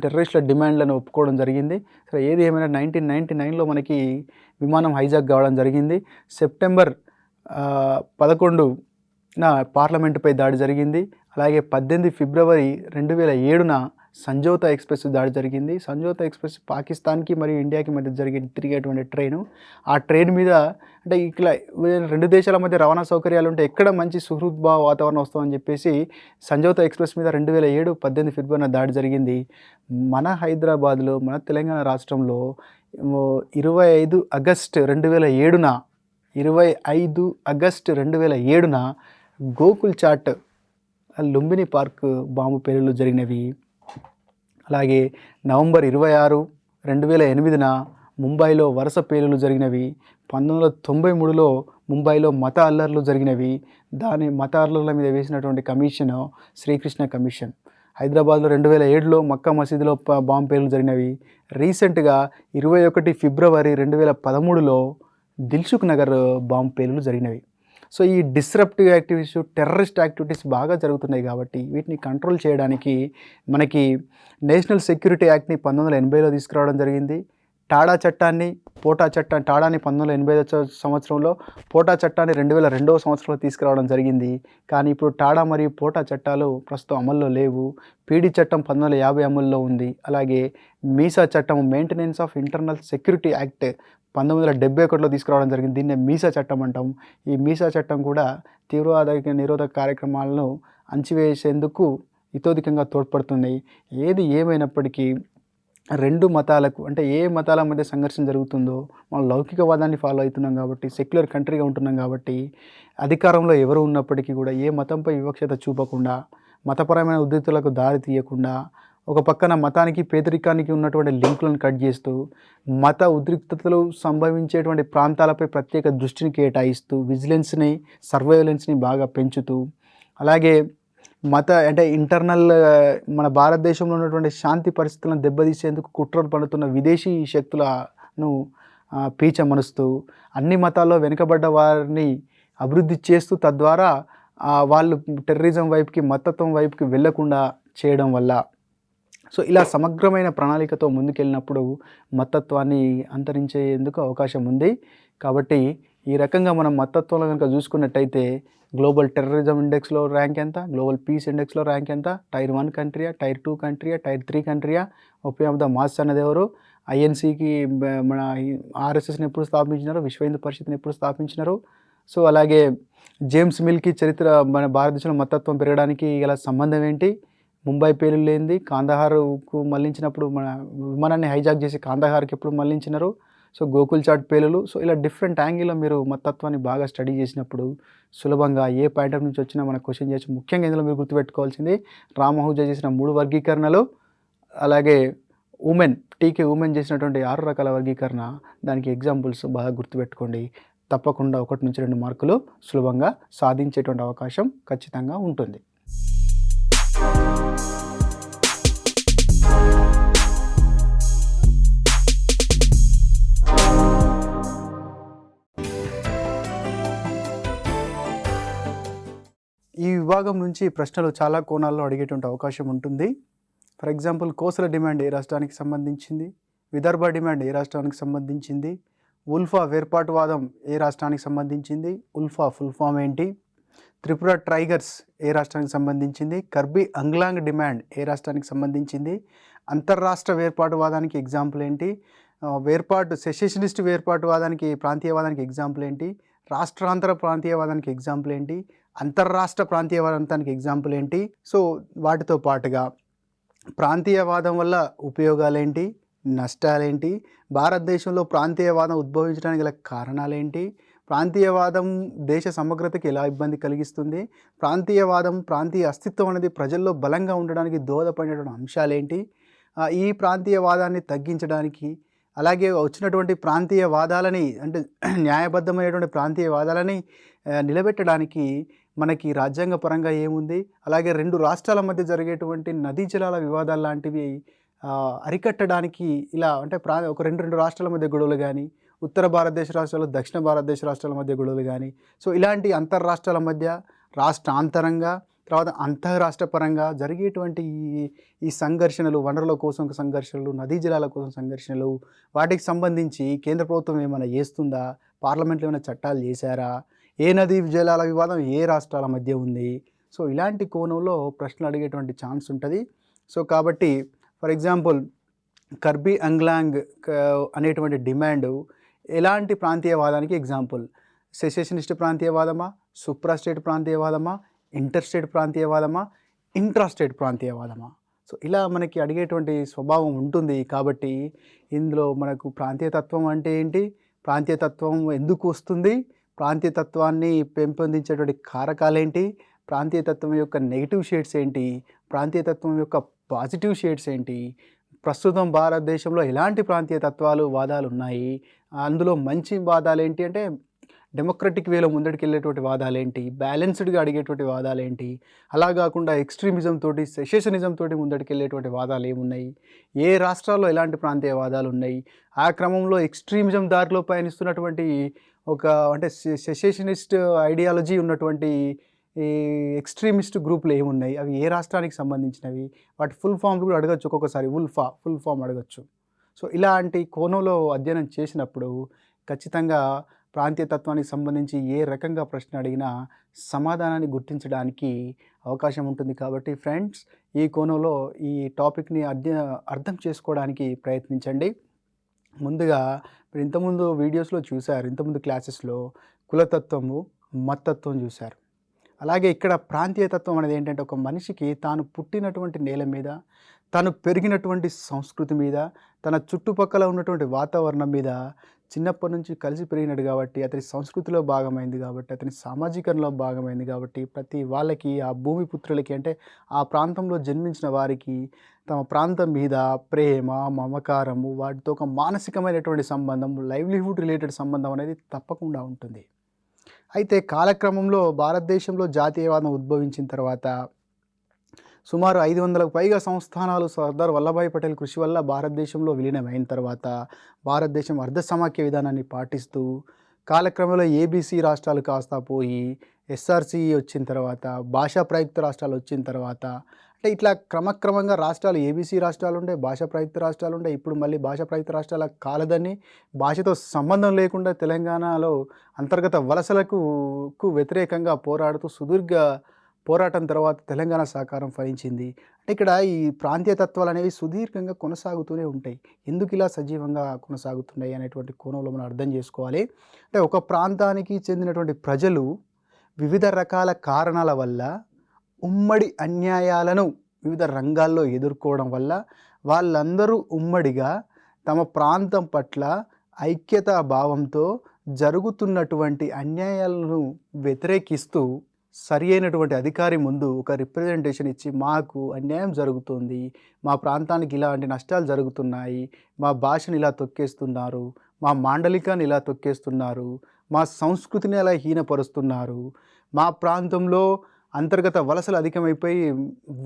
టెర్రరిస్టుల డిమాండ్లను ఒప్పుకోవడం జరిగింది. సరే, ఏది ఏమైనా 1999లో మనకి విమానం హైజాక్ కావడం జరిగింది. సెప్టెంబర్ 11న పార్లమెంటుపై దాడి జరిగింది. అలాగే 18 ఫిబ్రవరి 2007న సంజోతా ఎక్స్ప్రెస్ దాడి జరిగింది. సంజోతా ఎక్స్ప్రెస్ పాకిస్తాన్కి మరియు ఇండియాకి మధ్య తిరిగేటువంటి ట్రైను. ఆ ట్రైన్ మీద అంటే ఇట్లా 2 దేశాల మధ్య రవాణా సౌకర్యాలు ఉంటే ఎక్కడ మంచి సుహృద్భావ వాతావరణం వస్తుందని చెప్పేసి సంజోతా ఎక్స్ప్రెస్ మీద 2007 18 ఫిబ్రవరిన దాడి జరిగింది. మన హైదరాబాద్లో, మన తెలంగాణ రాష్ట్రంలో 25 ఆగస్టు 2007న గోకుల్ చాట్ లుంబిని పార్క్ బాంబు పేలుళ్లు జరిగినవి. అలాగే నవంబర్ 26, 2008న ముంబైలో వరుస పేలుళ్లు జరిగినవి. 1993లో ముంబైలో మత అల్లర్లు జరిగినవి. మత అల్లర్ల మీద వేసినటువంటి కమిషన్ శ్రీకృష్ణ కమిషన్. హైదరాబాద్లో 2007లో మక్కా మసీదులో బాంబు పేలుళ్లు జరిగినవి. రీసెంట్గా 21 ఫిబ్రవరి 2013లో దిల్సుఖ్ నగర్ బాంబు పేలుళ్లు జరిగినవి. సో ఈ డిస్రప్టివ్ యాక్టివిటీస్, టెర్రరిస్ట్ యాక్టివిటీస్ బాగా జరుగుతున్నాయి కాబట్టి వీటిని కంట్రోల్ చేయడానికి మనకి నేషనల్ సెక్యూరిటీ యాక్ట్ని 1980లో తీసుకురావడం జరిగింది. టాడాని 1985 సంవత్సరంలో, పోటా చట్టాన్ని 2002వ సంవత్సరంలో తీసుకురావడం జరిగింది. కానీ ఇప్పుడు టాడా మరియు పోటా చట్టాలు ప్రస్తుతం అమల్లో లేవు. పీడీ చట్టం 1950 అమల్లో ఉంది. అలాగే మీసా చట్టం, maintenance of internal security act 1971లో తీసుకురావడం జరిగింది. దీన్నే మీసా చట్టం అంటాం. ఈ మీసా చట్టం కూడా తీవ్రవాద నిరోధక కార్యక్రమాలను అణచివేసేందుకు ఇతోధికంగా తోడ్పడుతున్నాయి. ఏది ఏమైనప్పటికీ 2 మతాలకు, అంటే ఏ మతాల మధ్య సంఘర్షణ జరుగుతుందో, మనం లౌకికవాదాన్ని ఫాలో అవుతున్నాం కాబట్టి, సెక్యులర్ కంట్రీగా ఉంటున్నాం కాబట్టి, అధికారంలో ఎవరు ఉన్నప్పటికీ కూడా ఏ మతంపై వివక్షత చూపకుండా, మతపరమైన ఉద్రిక్తలకు దారి తీయకుండా, ఒక పక్కన మతానికి పేదరికానికి ఉన్నటువంటి లింకులను కట్ చేస్తూ, మత ఉద్రిక్తతలు సంభవించేటువంటి ప్రాంతాలపై ప్రత్యేక దృష్టిని కేటాయిస్తూ, విజిలెన్స్ని, సర్వేలెన్స్ని బాగా పెంచుతూ, అలాగే ఇంటర్నల్ మన భారతదేశంలో ఉన్నటువంటి శాంతి పరిస్థితులను దెబ్బతీసేందుకు కుట్రలు పడుతున్న విదేశీ శక్తులను పీచమరుస్తూ, అన్ని మతాల్లో వెనుకబడ్డ వారిని అభివృద్ధి చేస్తూ, తద్వారా వాళ్ళు టెర్రరిజం వైపుకి, మతత్వం వైపుకి వెళ్ళకుండా చేయడం వల్ల. సో ఇలా సమగ్రమైన ప్రణాళికతో ముందుకెళ్ళినప్పుడు మతత్వాన్ని అంతరించేందుకు అవకాశం ఉంది. కాబట్టి ఈ రకంగా మనం మతత్వంలో కనుక చూసుకున్నట్టయితే గ్లోబల్ టెర్రరిజం ఇండెక్స్లో ర్యాంక్ ఎంత, గ్లోబల్ పీస్ ఇండెక్స్లో ర్యాంక్ ఎంత, టైర్ 1 కంట్రీయా, టైర్ 2 కంట్రీయా, టైర్ 3 కంట్రీయా, ఒపియం ఆఫ్ ద మాస్ అన్నది ఎవరు, ఐఎన్సీకి మన ఆర్ఎస్ఎస్ని ఎప్పుడు స్థాపించినారు, విశ్వ హిందూ పరిషత్ని ఎప్పుడు స్థాపించినారు. సో అలాగే జేమ్స్ మిల్కీ చరిత్ర మన భారతదేశంలో మతత్వం పెరగడానికి గల సంబంధం ఏంటి, ముంబై పేలుళ్ళు లేనిది కాందహార్కు మళ్లించినప్పుడు మన విమానాన్ని హైజాక్ చేసి కాందహార్కి ఎప్పుడు మళ్లించినారు. సో గోకుల్ చాట్ పేలులు. సో ఇలా డిఫరెంట్ యాంగిల్లో మీరు మతత్వాన్ని బాగా స్టడీ చేసినప్పుడు సులభంగా ఏ పాయింట్ ఆఫ్ నుంచి వచ్చినా మనకు క్వశ్చన్ చేయొచ్చు. ముఖ్యంగా ఇందులో మీరు గుర్తుపెట్టుకోవాల్సింది రామ్ అహూజా చేసిన 3 వర్గీకరణలు, అలాగే టీకే ఉమెన్ చేసినటువంటి 6 రకాల వర్గీకరణ, దానికి ఎగ్జాంపుల్స్ బాగా గుర్తుపెట్టుకోండి. తప్పకుండా 1 నుంచి 2 మార్కులు సులభంగా సాధించేటువంటి అవకాశం ఖచ్చితంగా ఉంటుంది. ఈ విభాగం నుంచి ప్రశ్నలు చాలా కోణాల్లో అడిగేటువంటి అవకాశం ఉంటుంది. ఫర్ ఎగ్జాంపుల్ కోసల డిమాండ్ ఏ రాష్ట్రానికి సంబంధించింది, విదర్భ డిమాండ్ ఏ రాష్ట్రానికి సంబంధించింది, ఉల్ఫా వేర్పాటువాదం ఏ రాష్ట్రానికి సంబంధించింది, ఉల్ఫా ఫుల్ ఫామ్ ఏంటి, త్రిపుర టైగర్స్ ఏ రాష్ట్రానికి సంబంధించింది, కర్బీ అంగ్లాంగ్ డిమాండ్ ఏ రాష్ట్రానికి సంబంధించింది, అంతర్రాష్ట్ర వేర్పాటువాదానికి ఎగ్జాంపుల్ ఏంటి, సెషనిస్ట్ వేర్పాటువాదానికి ప్రాంతీయవాదానికి ఎగ్జాంపుల్ ఏంటి, రాష్ట్రాంతర ప్రాంతీయవాదానికి ఎగ్జాంపుల్ ఏంటి, అంతర్రాష్ట్ర ప్రాంతీయవాదానికి ఎగ్జాంపుల్ ఏంటి. సో వాటితో పాటుగా ప్రాంతీయవాదం వల్ల ఉపయోగాలేంటి, నష్టాలేంటి, భారతదేశంలో ప్రాంతీయవాదం ఉద్భవించడానికి గల కారణాలేంటి, ప్రాంతీయవాదం దేశ సమగ్రతకి ఎలా ఇబ్బంది కలిగిస్తుంది, ప్రాంతీయ అస్తిత్వం అనేది ప్రజల్లో బలంగా ఉండడానికి దోహదపడినటువంటి అంశాలేంటి, ఈ ప్రాంతీయవాదాన్ని తగ్గించడానికి, అలాగే వచ్చినటువంటి ప్రాంతీయవాదాలని అంటే న్యాయబద్ధమైనటువంటి ప్రాంతీయవాదాలని నిలబెట్టడానికి మనకి రాజ్యాంగపరంగా ఏముంది, అలాగే 2 రాష్ట్రాల మధ్య జరిగేటువంటి నదీ జలాల వివాదాలు లాంటివి అరికట్టడానికి ఇలా అంటే ఒక 2 రాష్ట్రాల మధ్య గొడవలు కానీ, ఉత్తర భారతదేశ రాష్ట్రాలు దక్షిణ భారతదేశ రాష్ట్రాల మధ్య గొడవలు కానీ, సో ఇలాంటి అంతర్రాష్ట్రాల మధ్య, రాష్ట్రాంతరంగా, తర్వాత అంతర్రాష్ట్ర పరంగా జరిగేటువంటి ఈ సంఘర్షణలు, వనరుల కోసం సంఘర్షణలు, నదీ జలాల కోసం సంఘర్షణలు, వాటికి సంబంధించి కేంద్ర ప్రభుత్వం ఏమైనా చేస్తుందా, పార్లమెంట్లో ఏమైనా చట్టాలు చేశారా, ఏ నదీ జలాల వివాదం ఏ రాష్ట్రాల మధ్య ఉంది, సో ఇలాంటి కోణంలో ప్రశ్నలు అడిగేటువంటి ఛాన్స్ ఉంటుంది. సో కాబట్టి ఫర్ ఎగ్జాంపుల్ కర్బీ అంగ్లాంగ్ అనేటువంటి డిమాండ్ ఎలాంటి ప్రాంతీయవాదానికి ఎగ్జాంపుల్, సెసెషనిస్ట్ ప్రాంతీయవాదమా, సూప్రాస్టేట్ ప్రాంతీయవాదమా, ఇంటర్స్టేట్ ప్రాంతీయవాదమా, ఇంట్రాస్టేట్ ప్రాంతీయవాదమా. సో ఇలా మనకి అడిగేటువంటి స్వభావం ఉంటుంది. కాబట్టి ఇందులో మనకు ప్రాంతీయతత్వం అంటే ఏంటి, ప్రాంతీయతత్వం ఎందుకు వస్తుంది, ప్రాంతీయతత్వాన్ని పెంపొందించేటువంటి కారకాలేంటి, ప్రాంతీయతత్వం యొక్క నెగిటివ్ షేడ్స్ ఏంటి, ప్రాంతీయతత్వం యొక్క పాజిటివ్ షేడ్స్ ఏంటి, ప్రస్తుతం భారతదేశంలో ఎలాంటి ప్రాంతీయతత్వాలు వాదాలు ఉన్నాయి, అందులో మంచి వాదాలు ఏంటి అంటే డెమోక్రటిక్ వేలో ముందడికి వెళ్ళేటువంటి వాదాలేంటి, బ్యాలెన్స్డ్గా అడిగేటువంటి వాదాలేంటి, అలా కాకుండా ఎక్స్ట్రీమిజం తోటి సెషనిజం తోటి ముందడికి వెళ్ళేటువంటి వాదాలు ఏమున్నాయి, ఏ రాష్ట్రాల్లో ఎలాంటి ప్రాంతీయవాదాలు ఉన్నాయి, ఆ క్రమంలో ఎక్స్ట్రీమిజం దారిలో పయనిస్తున్నటువంటి ఒక అంటే సెషనిస్ట్ ఐడియాలజీ ఉన్నటువంటి ఈ ఎక్స్ట్రీమిస్ట్ గ్రూపులు ఏమున్నాయి, అవి ఏ రాష్ట్రానికి సంబంధించినవి, వాటి ఫుల్ ఫామ్లు కూడా అడగచ్చు, ఒక్కొక్కసారి ఫుల్ ఫామ్ అడగచ్చు. సో ఇలాంటి కోణంలో అధ్యయనం చేసినప్పుడు ఖచ్చితంగా ప్రాంతీయతత్వానికి సంబంధించి ఏ రకంగా ప్రశ్న అడిగినా సమాధానాన్ని గుర్తించడానికి అవకాశం ఉంటుంది. కాబట్టి ఫ్రెండ్స్, ఈ కోణంలో ఈ టాపిక్ని అర్థం చేసుకోవడానికి ప్రయత్నించండి. ముందుగా మీరు ఇంతకుముందు వీడియోస్లో చూశారు, ఇంతకుముందు క్లాసెస్లో కులతత్వము, మతత్వం చూశారు. అలాగే ఇక్కడ ప్రాంతీయతత్వం అనేది ఏంటంటే ఒక మనిషికి తాను పుట్టినటువంటి నేల మీద, తను పెరిగినటువంటి సంస్కృతి మీద, తన చుట్టుపక్కల ఉన్నటువంటి వాతావరణం మీద చిన్నప్పటి నుంచి కలిసి పెరిగినాడు కాబట్టి, అతని సంస్కృతిలో భాగమైంది కాబట్టి, అతని సామాజికంలో భాగమైంది కాబట్టి, ప్రతి వాళ్ళకి ఆ భూమిపుత్రులకి అంటే ఆ ప్రాంతంలో జన్మించిన వారికి తమ ప్రాంతం మీద ప్రేమ, మమకారము, వాటితో ఒక మానసికమైనటువంటి సంబంధం, లైవ్లీహుడ్ రిలేటెడ్ సంబంధం అనేది తప్పకుండా ఉంటుంది. అయితే కాలక్రమంలో భారతదేశంలో జాతీయవాదం ఉద్భవించిన తర్వాత సుమారు 500కు పైగా సంస్థానాలు సర్దార్ వల్లభాయ్ పటేల్ కృషి వల్ల భారతదేశంలో విలీనమైన తర్వాత భారతదేశం అర్ధ సమాఖ్య విధానాన్ని పాటిస్తూ కాలక్రమంలో ఏబీసీ రాష్ట్రాలు కాస్తా పోయి ఎస్ఆర్సీ వచ్చిన తర్వాత భాషా ప్రయుక్త రాష్ట్రాలు వచ్చిన తర్వాత అంటే ఇట్లా క్రమక్రమంగా రాష్ట్రాలు ఏబీసీ రాష్ట్రాలు ఉండే భాషా ప్రయుక్త రాష్ట్రాలు ఉండే ఇప్పుడు మళ్ళీ భాషా ప్రయుక్త రాష్ట్రాల కాలదని భాషతో సంబంధం లేకుండా తెలంగాణలో అంతర్గత వలసలకు వ్యతిరేకంగా పోరాడుతూ సుదీర్ఘ పోరాటం తర్వాత తెలంగాణ సాకారం ఫలించింది. అంటే ఇక్కడ ఈ ప్రాంతీయ తత్వాలు అనేవి సుదీర్ఘంగా కొనసాగుతూనే ఉంటాయి. ఎందుకు ఇలా సజీవంగా కొనసాగుతున్నాయి అనేటువంటి కోణంలో మనం అర్థం చేసుకోవాలి. అంటే ఒక ప్రాంతానికి చెందినటువంటి ప్రజలు వివిధ రకాల కారణాల వల్ల ఉమ్మడి అన్యాయాలను వివిధ రంగాల్లో ఎదుర్కోవడం వల్ల వాళ్ళందరూ ఉమ్మడిగా తమ ప్రాంతం పట్ల ఐక్యతా భావంతో జరుగుతున్నటువంటి అన్యాయాలను వ్యతిరేకిస్తూ సరి అయినటువంటి అధికారి ముందు ఒక రిప్రజెంటేషన్ ఇచ్చి మాకు అన్యాయం జరుగుతుంది, మా ప్రాంతానికి ఇలాంటి నష్టాలు జరుగుతున్నాయి, మా భాషను ఇలా తొక్కేస్తున్నారు, మా మాండలికాన్ని ఇలా తొక్కేస్తున్నారు, మా సంస్కృతిని అలా హీనపరుస్తున్నారు, మా ప్రాంతంలో అంతర్గత వలసలు అధికమైపోయి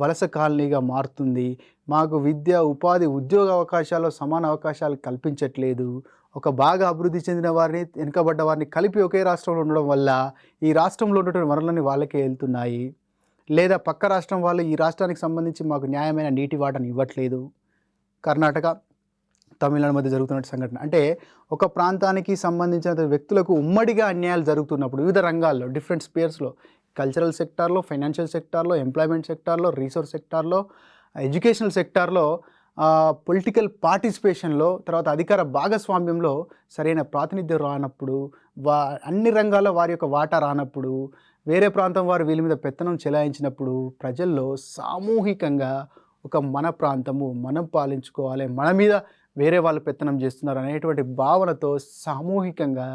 వలస కాలనీగా మారుతుంది, మాకు విద్య ఉపాధి ఉద్యోగ అవకాశాల్లో సమాన అవకాశాలు కల్పించట్లేదు, ఒక బాగా అభివృద్ధి చెందిన వారిని వెనుకబడ్డ వారిని కలిపి ఒకే రాష్ట్రంలో ఉండడం వల్ల ఈ రాష్ట్రంలో ఉన్నటువంటి వనరులన్నీ వాళ్ళకే వెళ్తున్నాయి, లేదా పక్క రాష్ట్రం వాళ్ళు ఈ రాష్ట్రానికి సంబంధించి మాకు న్యాయమైన నీటి వాటను ఇవ్వట్లేదు. కర్ణాటక తమిళనాడు మధ్య జరుగుతున్న సంఘటన అంటే ఒక ప్రాంతానికి సంబంధించిన వ్యక్తులకు ఉమ్మడిగా అన్యాయాలు జరుగుతున్నప్పుడు వివిధ రంగాల్లో డిఫరెంట్ స్పేర్స్లో కల్చరల్ సెక్టార్లో, ఫైనాన్షియల్ సెక్టార్లో, ఎంప్లాయ్మెంట్ సెక్టార్లో, రీసోర్స్ సెక్టార్లో, ఎడ్యుకేషనల్ సెక్టార్లో, పొలిటికల్ పార్టిసిపేషన్లో, తర్వాత అధికార భాగస్వామ్యంలో సరైన ప్రాతినిధ్యం రానప్పుడు, అన్ని రంగాల్లో వారి యొక్క వాటా రానప్పుడు, వేరే ప్రాంతం వారు వీళ్ళ మీద పెత్తనం చెలాయించినప్పుడు ప్రజల్లో సామూహికంగా ఒక మన ప్రాంతము మనం పాలించుకోవాలి, మన మీద వేరే వాళ్ళు పెత్తనం చేస్తున్నారు అనేటువంటి భావనతో సామూహికంగా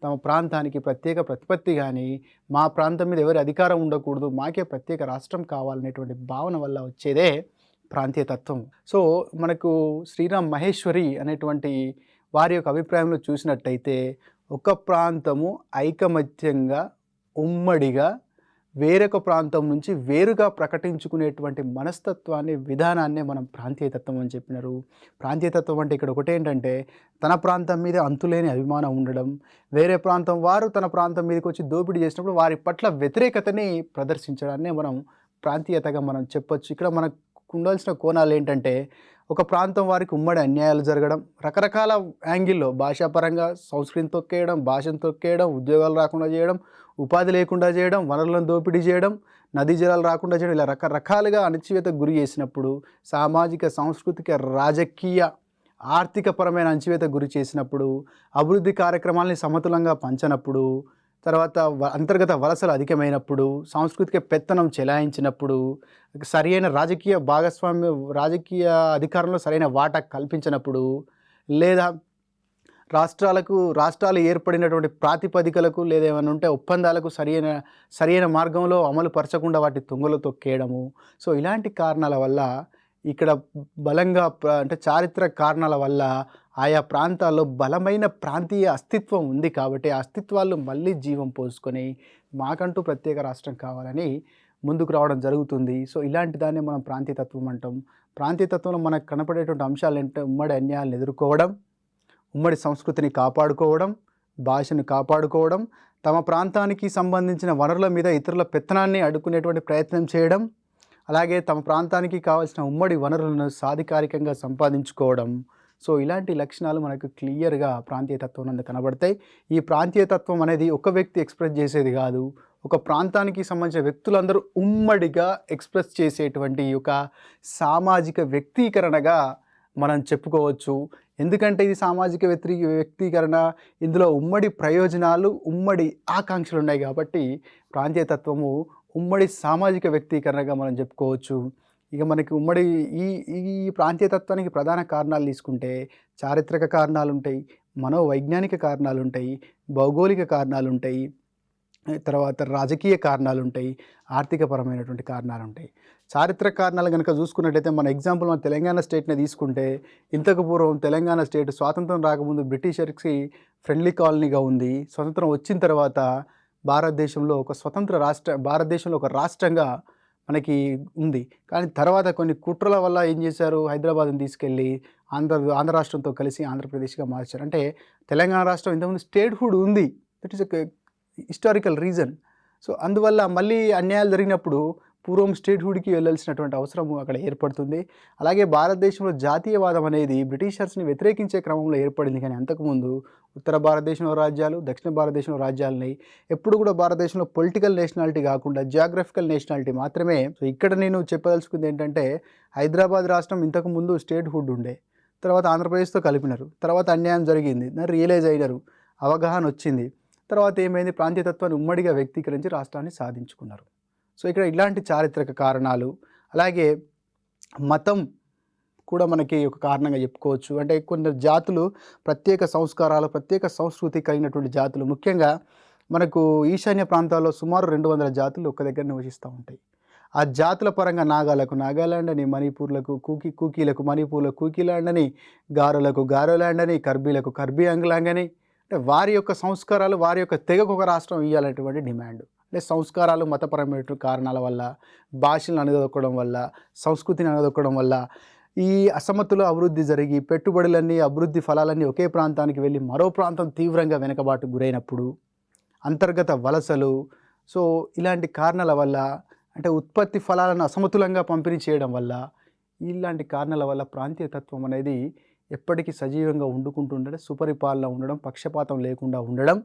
తమ ప్రాంతానికి ప్రత్యేక ప్రతిపత్తి కానీ, మా ప్రాంతం మీద ఎవరి అధికారం ఉండకూడదు, మాకే ప్రత్యేక రాష్ట్రం కావాలనేటువంటి భావన వల్ల వచ్చేదే ప్రాంతీయ తత్వం. సో మనకు శ్రీరామ్ మహేశ్వరి అనేటువంటి వారి యొక్క అభిప్రాయంలో చూసినట్టయితే ఒక ప్రాంతము ఐకమత్యంగా ఉమ్మడిగా వేరొక ప్రాంతం నుంచి వేరుగా ప్రకటించుకునేటువంటి మనస్తత్వాన్ని విధానాన్నే మనం ప్రాంతీయతత్వం అని చెప్పినారు. ప్రాంతీయతత్వం అంటే ఇక్కడ ఒకటేంటంటే తన ప్రాంతం మీద అంతులేని అభిమానం ఉండడం, వేరే ప్రాంతం వారు తన ప్రాంతం మీదకి వచ్చి దోపిడీ చేసినప్పుడు వారి పట్ల వ్యతిరేకతని ప్రదర్శించడాన్నే మనం ప్రాంతీయతగా మనం చెప్పొచ్చు. ఇక్కడ మనకు ఉండాల్సిన కోణాలు ఏంటంటే ఒక ప్రాంతం వారికి ఉమ్మడి అన్యాయాలు జరగడం, రకరకాల యాంగిల్లో భాషాపరంగా సంస్కృతిని తొక్కేయడం, భాషను తొక్కేయడం, ఉద్యోగాలు రాకుండా చేయడం, ఉపాధి లేకుండా చేయడం, వనరులను దోపిడీ చేయడం, నదీ జలాలు రాకుండా చేయడం, ఇలా రకరకాలుగా అణచివేతకు గురి చేసినప్పుడు, సామాజిక సాంస్కృతిక రాజకీయ ఆర్థికపరమైన అణచివేతకు గురి చేసినప్పుడు, అభివృద్ధి కార్యక్రమాలని సమతులంగా పంచనప్పుడు, తర్వాత అంతర్గత వలసలు అధికమైనప్పుడు, సాంస్కృతిక పెత్తనం చెలాయించినప్పుడు, సరైన రాజకీయ రాజకీయ అధికారంలో సరైన వాటా కల్పించినప్పుడు, లేదా రాష్ట్రాలు ఏర్పడినటువంటి ప్రాతిపదికలకు లేదా ఏమైనా ఉంటే ఒప్పందాలకు సరైన మార్గంలో అమలు పరచకుండా వాటి తుంగలో తొక్కేయడము. సో ఇలాంటి కారణాల వల్ల ఇక్కడ బలంగా అంటే చారిత్రక కారణాల వల్ల ఆయా ప్రాంతాల్లో బలమైన ప్రాంతీయ అస్తిత్వం ఉంది కాబట్టి ఆ అస్తిత్వాలు మళ్ళీ జీవం పోసుకొని మాకంటూ ప్రత్యేక రాష్ట్రం కావాలని ముందుకు రావడం జరుగుతుంది. సో ఇలాంటి దాన్ని మనం ప్రాంతీయతత్వం అంటాం. ప్రాంతీయతత్వంలో మనకు కనపడేటువంటి అంశాలు ఏంటంటే ఉమ్మడి అన్యాయాలను ఎదుర్కోవడం, ఉమ్మడి సంస్కృతిని కాపాడుకోవడం, భాషను కాపాడుకోవడం, తమ ప్రాంతానికి సంబంధించిన వనరుల మీద ఇతరుల పెత్తనాన్ని అడ్డుకునేటువంటి ప్రయత్నం చేయడం, అలాగే తమ ప్రాంతానికి కావాల్సిన ఉమ్మడి వనరులను సాధికారికంగా సంపాదించుకోవడం. సో ఇలాంటి లక్షణాలు మనకు క్లియర్గా ప్రాంతీయతత్వం నందు కనబడతాయి. ఈ ప్రాంతీయతత్వం అనేది ఒక వ్యక్తి ఎక్స్ప్రెస్ చేసేది కాదు, ఒక ప్రాంతానికి సంబంధించిన వ్యక్తులందరూ ఉమ్మడిగా ఎక్స్ప్రెస్ చేసేటువంటి ఒక సామాజిక వ్యక్తీకరణగా మనం చెప్పుకోవచ్చు. ఎందుకంటే ఇది సామాజిక వ్యక్తీకరణ, ఇందులో ఉమ్మడి ప్రయోజనాలు, ఉమ్మడి ఆకాంక్షలు ఉన్నాయి కాబట్టి ప్రాంతీయతత్వము ఉమ్మడి సామాజిక వ్యక్తీకరణగా మనం చెప్పుకోవచ్చు. ఇక మనకి ఉమ్మడి ఈ ప్రాంతీయతత్వానికి ప్రధాన కారణాలు తీసుకుంటే చారిత్రక కారణాలు ఉంటాయి, మనోవైజ్ఞానిక కారణాలు ఉంటాయి, భౌగోళిక కారణాలు ఉంటాయి, తర్వాత రాజకీయ కారణాలు ఉంటాయి, ఆర్థికపరమైనటువంటి కారణాలు ఉంటాయి. చారిత్రక కారణాలు కనుక చూసుకున్నట్టయితే మన ఎగ్జాంపుల్ మన తెలంగాణ స్టేట్ని తీసుకుంటే ఇంతకు పూర్వం తెలంగాణ స్టేట్ స్వాతంత్రం రాకముందు బ్రిటిషర్స్కి ఫ్రెండ్లీ కాలనీగా ఉంది. స్వతంత్రం వచ్చిన తర్వాత భారతదేశంలో ఒక రాష్ట్రంగా మనకి ఉంది. కానీ తర్వాత కొన్ని కుట్రల వల్ల ఏం చేశారు, హైదరాబాద్ని తీసుకెళ్ళి ఆంధ్ర రాష్ట్రంతో కలిసి ఆంధ్రప్రదేశ్గా మార్చారు. అంటే తెలంగాణ రాష్ట్రం ఇంతకుముందు స్టేట్హుడ్ ఉంది, that is a historical reason. So అందువల్ల మళ్ళీ అన్యాయాలు జరిగినప్పుడు పూర్వం స్టేట్హుడ్కి వెళ్ళాల్సినటువంటి అవసరం అక్కడ ఏర్పడుతుంది. అలాగే భారతదేశంలో జాతీయవాదం అనేది బ్రిటిషర్స్ని వ్యతిరేకించే క్రమంలో ఏర్పడింది. కానీ అంతకుముందు ఉత్తర భారతదేశంలో రాజ్యాలు, దక్షిణ భారతదేశంలో రాజ్యాలని ఎప్పుడు కూడా భారతదేశంలో పొలిటికల్ నేషనాలిటీ కాకుండా జియోగ్రఫికల్ నేషనాలిటీ మాత్రమే. సో ఇక్కడ నేను చెప్పదలుచుకుంది ఏంటంటే, హైదరాబాద్ రాష్ట్రం ఇంతకుముందు స్టేట్హుడ్ ఉండే, తర్వాత ఆంధ్రప్రదేశ్తో కలిపినారు, తర్వాత అన్యాయం జరిగింది, దాన్ని రియలైజ్ అయినారు, అవగాహన వచ్చింది, తర్వాత ఏమైంది, ప్రాంతీయతత్వాన్ని ఉమ్మడిగా వ్యక్తీకరించి రాష్ట్రాన్ని సాధించుకున్నారు. సో ఇక్కడ ఇలాంటి చారిత్రక కారణాలు, అలాగే మతం కూడా మనకి ఒక కారణంగా చెప్పుకోవచ్చు. అంటే కొన్ని జాతులు ప్రత్యేక సంస్కారాలు, ప్రత్యేక సంస్కృతి కలిగినటువంటి జాతులు, ముఖ్యంగా మనకు ఈశాన్య ప్రాంతాల్లో సుమారు 200 జాతులు ఒక దగ్గర నివసిస్తూ ఉంటాయి. ఆ జాతుల పరంగా నాగాలకు నాగాల్యాండ్ అని, మణిపూర్లకు కూకీలకు మణిపూర్లకు కూకీలాండ్ అని, గారోలకు గారోల్యాండ్ అని, కర్బీలకు కర్బీ అంగ్లాంగ్ అని, అంటే వారి యొక్క సంస్కారాలు, వారి యొక్క తెగకు ఒక రాష్ట్రం ఇవ్వాలనేటువంటి డిమాండ్. అంటే సంస్కారాలు, మతపరమైన కారణాల వల్ల, భాషలను అణగదొక్కడం వల్ల, సంస్కృతిని అణగదొక్కడం వల్ల ఈ అసమతుల అభివృద్ధి జరిగి పెట్టుబడులన్నీ, అభివృద్ధి ఫలాలన్నీ ఒకే ప్రాంతానికి వెళ్ళి మరో ప్రాంతం తీవ్రంగా వెనుకబాటుకు గురైనప్పుడు, అంతర్గత వలసలు, సో ఇలాంటి కారణాల వల్ల, అంటే ఉత్పత్తి ఫలాలను అసమతులంగా పంపిణీ చేయడం వల్ల, ఇలాంటి కారణాల వల్ల ప్రాంతీయతత్వం అనేది ఎప్పటికీ సజీవంగా ఉండడం, సుపరిపాలన ఉండడం, పక్షపాతం లేకుండా ఉండడం,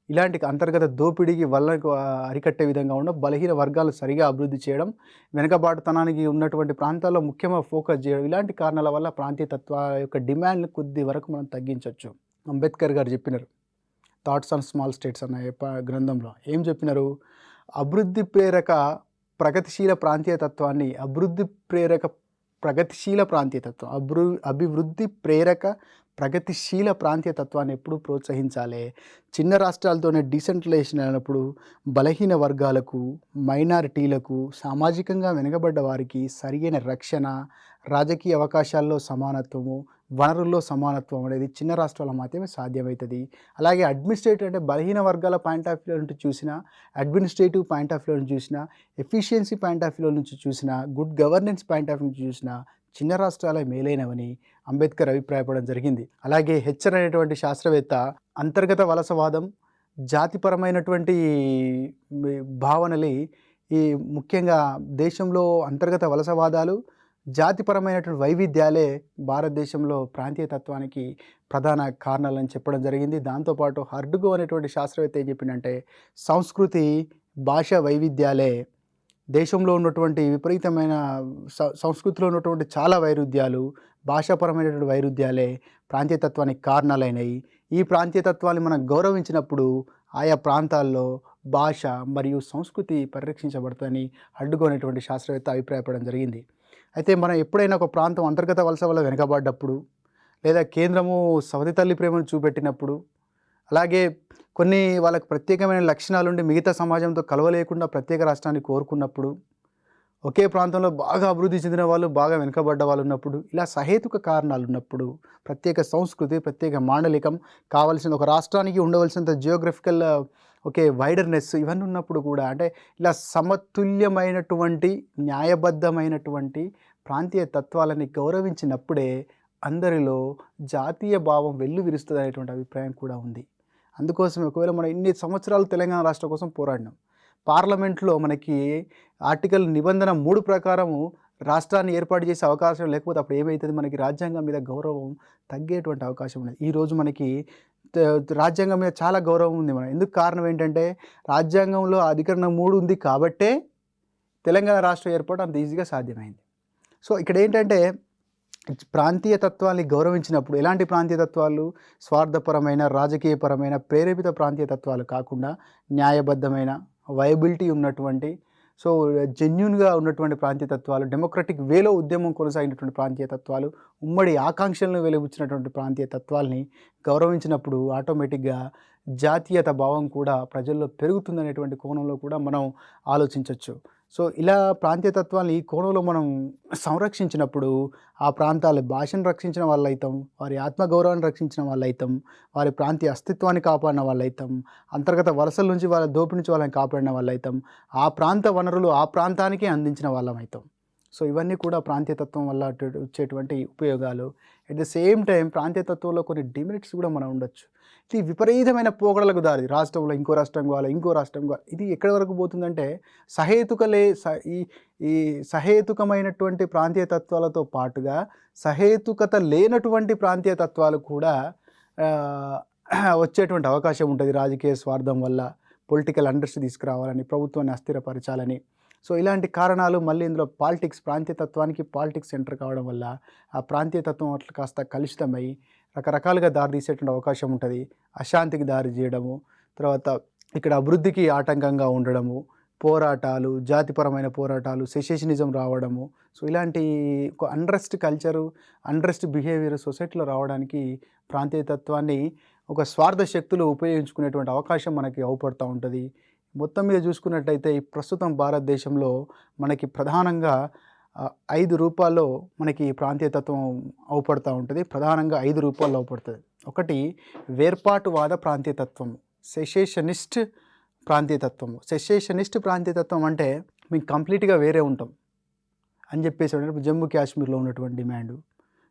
ఇలాంటి అంతర్గత దోపిడీకి వల్లకు అరికట్టే విధంగా ఉండడం, బలహీన వర్గాలు సరిగా అభివృద్ధి చేయడం, వెనుకబాటుతనానికి ఉన్నటువంటి ప్రాంతాల్లో ముఖ్యంగా ఫోకస్ చేయడం, ఇలాంటి కారణాల వల్ల ప్రాంతీయతత్వ యొక్క డిమాండ్ని కొద్ది వరకు మనం తగ్గించవచ్చు. అంబేద్కర్ గారు చెప్పినారు థాట్స్ ఆన్ స్మాల్ స్టేట్స్ అన్న గ్రంథంలో ఏం చెప్పినారు, అభివృద్ధి ప్రేరక ప్రగతిశీల ప్రాంతీయతత్వాన్ని, అభివృద్ధి ప్రేరక ప్రగతిశీల ప్రాంతీయతత్వాన్ని ఎప్పుడు ప్రోత్సహించాలి. చిన్న రాష్ట్రాలతోనే డీసెంట్రలైజేషన్ అయినప్పుడు బలహీన వర్గాలకు, మైనారిటీలకు, సామాజికంగా వెనుకబడ్డ వారికి సరియైన రక్షణ, రాజకీయ అవకాశాల్లో సమానత్వము, వనరుల్లో సమానత్వం అనేది చిన్న రాష్ట్రాల మాత్రమే సాధ్యమవుతుంది. అలాగే అడ్మినిస్ట్రేటివ్, అంటే బలహీన వర్గాల పాయింట్ ఆఫ్ వ్యూ నుంచి చూసినా, అడ్మినిస్ట్రేటివ్ పాయింట్ ఆఫ్ వ్యూ నుంచి చూసినా, ఎఫిషియన్సీ పాయింట్ ఆఫ్ వ్యూ నుంచి చూసినా, good governance point of view నుంచి చూసినా చిన్న రాష్ట్రాలే మేలైనవని అంబేద్కర్ అభిప్రాయపడడం జరిగింది. అలాగే హెచ్చర్ అనేటువంటి శాస్త్రవేత్త అంతర్గత వలసవాదం, జాతిపరమైనటువంటి భావనలు, ఈ ముఖ్యంగా దేశంలో అంతర్గత వలసవాదాలు, జాతిపరమైనటువంటి వైవిధ్యాలే భారతదేశంలో ప్రాంతీయతత్వానికి ప్రధాన కారణాలని చెప్పడం జరిగింది. దాంతోపాటు హర్డుగో అనేటువంటి శాస్త్రవేత్త ఏం చెప్పిందంటే, సంస్కృతి, భాష వైవిధ్యాలే దేశంలో ఉన్నటువంటి విపరీతమైన సంస్కృతిలో ఉన్నటువంటి చాలా వైరుధ్యాలు, భాషాపరమైనటువంటి వైరుధ్యాలే ప్రాంతీయతత్వానికి కారణాలైనవి. ఈ ప్రాంతీయతత్వాన్ని మనం గౌరవించినప్పుడు ఆయా ప్రాంతాల్లో భాష మరియు సంస్కృతి పరిరక్షించబడుతుందని అడ్డుకోనేటువంటి శాస్త్రవేత్త అభిప్రాయపడడం జరిగింది. అయితే మనం ఎప్పుడైనా ఒక ప్రాంతం అంతర్గత వలస వల్ల వెనుకబడ్డప్పుడు, లేదా కేంద్రము సవతి తల్లి ప్రేమను చూపెట్టినప్పుడు, అలాగే కొన్ని వాళ్ళకి ప్రత్యేకమైన లక్షణాలుండి మిగతా సమాజంతో కలవలేకుండా ప్రత్యేక రాష్ట్రాన్ని కోరుకున్నప్పుడు, ఒకే ప్రాంతంలో బాగా అభివృద్ధి చెందిన వాళ్ళు, బాగా వెనుకబడ్డ వాళ్ళు ఉన్నప్పుడు, ఇలా సహేతుక కారణాలు ఉన్నప్పుడు, ప్రత్యేక సంస్కృతి, ప్రత్యేక మాండలికం కావాల్సిన ఒక రాష్ట్రానికి ఉండవలసినంత జియోగ్రఫికల్ వైడర్నెస్ ఇవన్నీ ఉన్నప్పుడు కూడా, అంటే ఇలా సమతుల్యమైనటువంటి న్యాయబద్ధమైనటువంటి ప్రాంతీయ తత్వాలని గౌరవించినప్పుడే అందరిలో జాతీయ భావం వెల్లువిరుస్తుంది అనేటువంటి అభిప్రాయం కూడా ఉంది. అందుకోసం ఒకవేళ మనం ఇన్ని సంవత్సరాలు తెలంగాణ రాష్ట్రం కోసం పోరాడినాం, పార్లమెంట్లో మనకి ఆర్టికల్ నిబంధన 3 ప్రకారము రాష్ట్రాన్ని ఏర్పాటు చేసే అవకాశం లేకపోతే అప్పుడు ఏమవుతుంది, మనకి రాజ్యాంగం మీద గౌరవం తగ్గేటువంటి అవకాశం ఉన్నది. ఈరోజు మనకి రాజ్యాంగం మీద చాలా గౌరవం ఉంది. మనం ఎందుకు కారణం ఏంటంటే, రాజ్యాంగంలో అధికరణ 3 ఉంది కాబట్టే తెలంగాణ రాష్ట్రం ఏర్పాటు అంత ఈజీగా సాధ్యమైంది. సో ఇక్కడ ఏంటంటే, ప్రాంతీయ తత్వాన్ని గౌరవించినప్పుడు, ఎలాంటి ప్రాంతీయ తత్వాలు, స్వార్థపరమైన, రాజకీయపరమైన, ప్రేరేపిత ప్రాంతీయ తత్వాలు కాకుండా న్యాయబద్ధమైన, వైబిలిటీ ఉన్నటువంటి, సో జెన్యూన్గా ఉన్నటువంటి ప్రాంతీయ తత్వాలు, డెమోక్రటిక్ వేలో ఉద్యమం కొనసాగినటువంటి ప్రాంతీయ తత్వాలు, ఉమ్మడి ఆకాంక్షలను వెలిబుచ్చినటువంటి ప్రాంతీయ తత్వాల్ని గౌరవించినప్పుడు ఆటోమేటిక్గా జాతీయత భావం కూడా ప్రజల్లో పెరుగుతుందనేటువంటి కోణంలో కూడా మనం ఆలోచించవచ్చు. సో ఇలా ప్రాంతీయతత్వాన్ని ఈ కోణంలో మనం సంరక్షించినప్పుడు ఆ ప్రాంతాల భాషను రక్షించిన వాళ్ళు అవుతాం, వారి ఆత్మగౌరవాన్ని రక్షించిన వాళ్ళు అవుతాం, వారి ప్రాంతీయ అస్తిత్వాన్ని కాపాడిన వాళ్ళు అవుతాం, అంతర్గత వలసల నుంచి వాళ్ళ దోపిడి నుంచి వాళ్ళని కాపాడిన వాళ్ళు అవుతాం, ఆ ప్రాంత వనరులు ఆ ప్రాంతానికే అందించిన వాళ్ళం అవుతాం. సో ఇవన్నీ కూడా ప్రాంతీయతత్వం వల్ల వచ్చేటువంటి ఉపయోగాలు. అట్ ద సేమ్ టైం ప్రాంతీయతత్వంలో కొన్ని డిమెరిట్స్ కూడా మనం ఉండొచ్చు. ఇది విపరీతమైన పోకడలకు దారి. రాష్ట్రంలో ఇంకో రాష్ట్రం కావాలి, ఇంకో రాష్ట్రం కావాలి. ఇది ఎక్కడి వరకు పోతుందంటే ఈ ఈ సహేతుకమైనటువంటి ప్రాంతీయ తత్వాలతో పాటుగా సహేతుకత లేనటువంటి ప్రాంతీయ తత్వాలు కూడా వచ్చేటువంటి అవకాశం ఉంటుంది. రాజకీయ స్వార్థం వల్ల పొలిటికల్ అండర్స్టాండింగ్ తీసుకురావాలని, ప్రభుత్వాన్ని అస్థిరపరచాలని. సో ఇలాంటి కారణాలు మళ్ళీ ఇందులో ప్రాంతీయతత్వానికి పాలిటిక్స్ ఎంటర్ కావడం వల్ల ఆ ప్రాంతీయతత్వం అట్లా కాస్త కలుషితమై రకరకాలుగా దారి తీసేటువంటి అవకాశం ఉంటుంది. అశాంతికి దారి చేయడము, తర్వాత ఇక్కడ అభివృద్ధికి ఆటంకంగా ఉండడము, పోరాటాలు, జాతిపరమైన పోరాటాలు, సెషనిజం రావడము. సో ఇలాంటి ఒక అన్రెస్ట్ కల్చరు, అన్రెస్ట్ బిహేవియర్ సొసైటీలో రావడానికి ప్రాంతీయతత్వాన్ని ఒక స్వార్థ శక్తులు ఉపయోగించుకునేటువంటి అవకాశం మనకి అవపడుతూ ఉంటుంది. మొత్తం మీద చూసుకున్నట్టయితే ఈ ప్రస్తుతం భారతదేశంలో మనకి ప్రధానంగా 5 రూపాల్లో మనకి ప్రాంతీయతత్వం అవపడుతూ ఉంటుంది. ప్రధానంగా 5 రూపాల్లో అవపడుతుంది. ఒకటి వేర్పాటువాద ప్రాంతీయతత్వము, సెషనిస్ట్ ప్రాంతీయతత్వము. సెషనిస్ట్ ప్రాంతీయతత్వం అంటే మేము కంప్లీట్గా వేరే ఉంటాం అని చెప్పేసి జమ్మూ కాశ్మీర్లో ఉన్నటువంటి డిమాండు,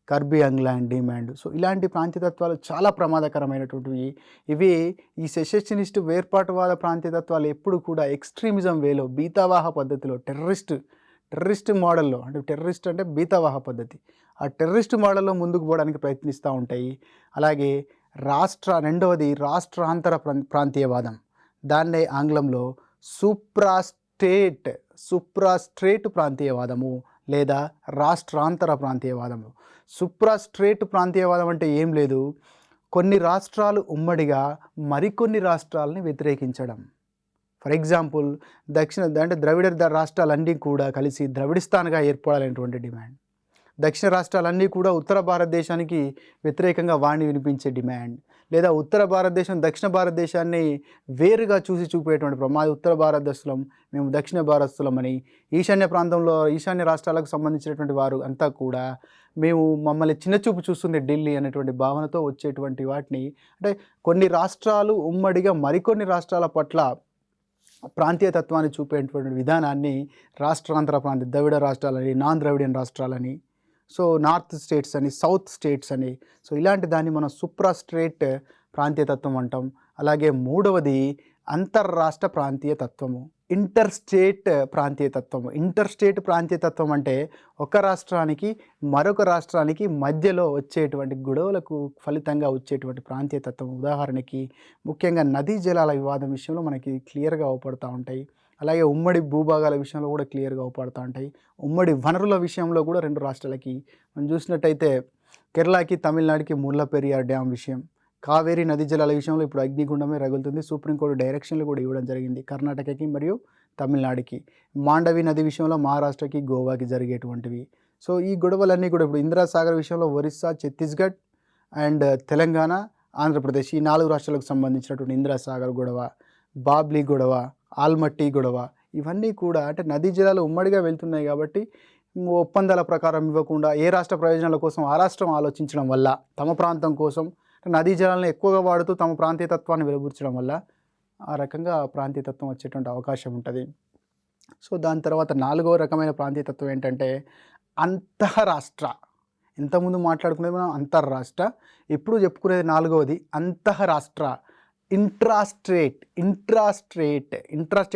కర్బీ అంగ్లాండ్ డిమాండ్. సో ఇలాంటి ప్రాంతీయతత్వాలు చాలా ప్రమాదకరమైనటువంటివి. ఇవి ఈ సెషనిస్ట్ వేర్పాటువాద ప్రాంతీయతత్వాలు ఎప్పుడు కూడా ఎక్స్ట్రీమిజం వేలో, బీతావాహ పద్ధతిలో, టెర్రరిస్ట్ మోడల్లో, అంటే టెర్రరిస్ట్ అంటే బీతావాహ పద్ధతి, ఆ టెర్రరిస్ట్ మోడల్లో ముందుకు పోవడానికి ప్రయత్నిస్తూ ఉంటాయి. అలాగే రెండవది రాష్ట్రాంతర ప్రాంతీయవాదం, దాన్నే ఆంగ్లంలో సూప్రాస్ట్రేట్ ప్రాంతీయవాదము లేదా రాష్ట్రాంతర ప్రాంతీయవాదము. సూప్రాస్ట్రేట్ ప్రాంతీయవాదం అంటే ఏం లేదు, కొన్ని రాష్ట్రాలు ఉమ్మడిగా మరికొన్ని రాష్ట్రాలని వ్యతిరేకించడం. ఫర్ ఎగ్జాంపుల్ ద్రవిడ రాష్ట్రాలన్నీ కూడా కలిసి ద్రవిడిస్తాన్గా ఏర్పడాలనేటువంటి డిమాండ్. దక్షిణ రాష్ట్రాలన్నీ కూడా ఉత్తర భారతదేశానికి వ్యతిరేకంగా వాణి వినిపించే డిమాండ్, లేదా ఉత్తర భారతదేశం దక్షిణ భారతదేశాన్ని వేరుగా చూపేటువంటి ఉత్తర భారతదేశం మేము దక్షిణ భారతస్థులమని, ఈశాన్య రాష్ట్రాలకు సంబంధించినటువంటి వారు అంతా కూడా మమ్మల్ని చిన్నచూపు చూస్తుంది ఢిల్లీ అనేటువంటి భావనతో వచ్చేటువంటి వాటిని, అంటే కొన్ని రాష్ట్రాలు ఉమ్మడిగా మరికొన్ని రాష్ట్రాల పట్ల ప్రాంతీయతత్వాన్ని చూపేటువంటి విధానాన్ని రాష్ట్రాంతర ద్రవిడ రాష్ట్రాలని, నాన్ ద్రవిడియన్ రాష్ట్రాలని, సో నార్త్ స్టేట్స్ అని, సౌత్ స్టేట్స్ అని, సో ఇలాంటి దాన్ని మనం సూప్రాస్ట్రేట్ ప్రాంతీయతత్వం అంటాం. అలాగే మూడవది అంతర్రాష్ట్ర ప్రాంతీయతత్వము, ఇంటర్స్టేట్ ప్రాంతీయతత్వం అంటే ఒక రాష్ట్రానికి మరొక రాష్ట్రానికి మధ్యలో వచ్చేటువంటి గొడవలకు ఫలితంగా వచ్చేటువంటి ప్రాంతీయతత్వం. ఉదాహరణకి ముఖ్యంగా నదీ జలాల వివాదం విషయంలో మనకి క్లియర్గా అవపడుతూ ఉంటాయి. అలాగే ఉమ్మడి భూభాగాల విషయంలో కూడా క్లియర్గా అవపడుతూ ఉంటాయి. ఉమ్మడి వనరుల విషయంలో కూడా 2 రాష్ట్రాలకి మనం చూసినట్టయితే కేరళకి, తమిళనాడుకి ముల్లపెరియార్ డ్యామ్ విషయం, కావేరీ నదీ జలాల విషయంలో ఇప్పుడు అగ్నిగుండమే రగులుతుంది. సుప్రీంకోర్టు డైరెక్షన్లు కూడా ఇవ్వడం జరిగింది కర్ణాటకకి మరియు తమిళనాడుకి. మాండవి నది విషయంలో మహారాష్ట్రకి, గోవాకి జరిగేటువంటివి. సో ఈ గొడవలన్నీ కూడా ఇప్పుడు ఇందిరా సాగర్ విషయంలో ఒరిస్సా, ఛత్తీస్గఢ్ అండ్ తెలంగాణ, ఆంధ్రప్రదేశ్ ఈ 4 రాష్ట్రాలకు సంబంధించినటువంటి ఇందిరా సాగర్ గొడవ, బాబ్లీ గొడవ, ఆల్మట్టి గొడవ, ఇవన్నీ కూడా అంటే నదీ జలాలు ఉమ్మడిగా వెళ్తున్నాయి కాబట్టి ఒప్పందాల ప్రకారం ఇవ్వకుండా ఏ రాష్ట్ర ప్రయోజనాల కోసం ఆ రాష్ట్రం ఆలోచించడం వల్ల, తమ ప్రాంతం కోసం నదీ జలాలను ఎక్కువగా వాడుతూ తమ ప్రాంతీయతత్వాన్ని వెలుబుచ్చడం వల్ల ఆ రకంగా ప్రాంతీయతత్వం వచ్చేటువంటి అవకాశం ఉంటుంది. సో దాని తర్వాత 4వ రకమైన ప్రాంతీయతత్వం ఏంటంటే అంతఃరాష్ట్ర. ఇంతకుముందు మాట్లాడుకునేది మనం అంతర్రాష్ట్ర, ఇప్పుడు చెప్పుకునేది 4వది అంతఃరాష్ట్ర. ఇంట్రాస్టేట్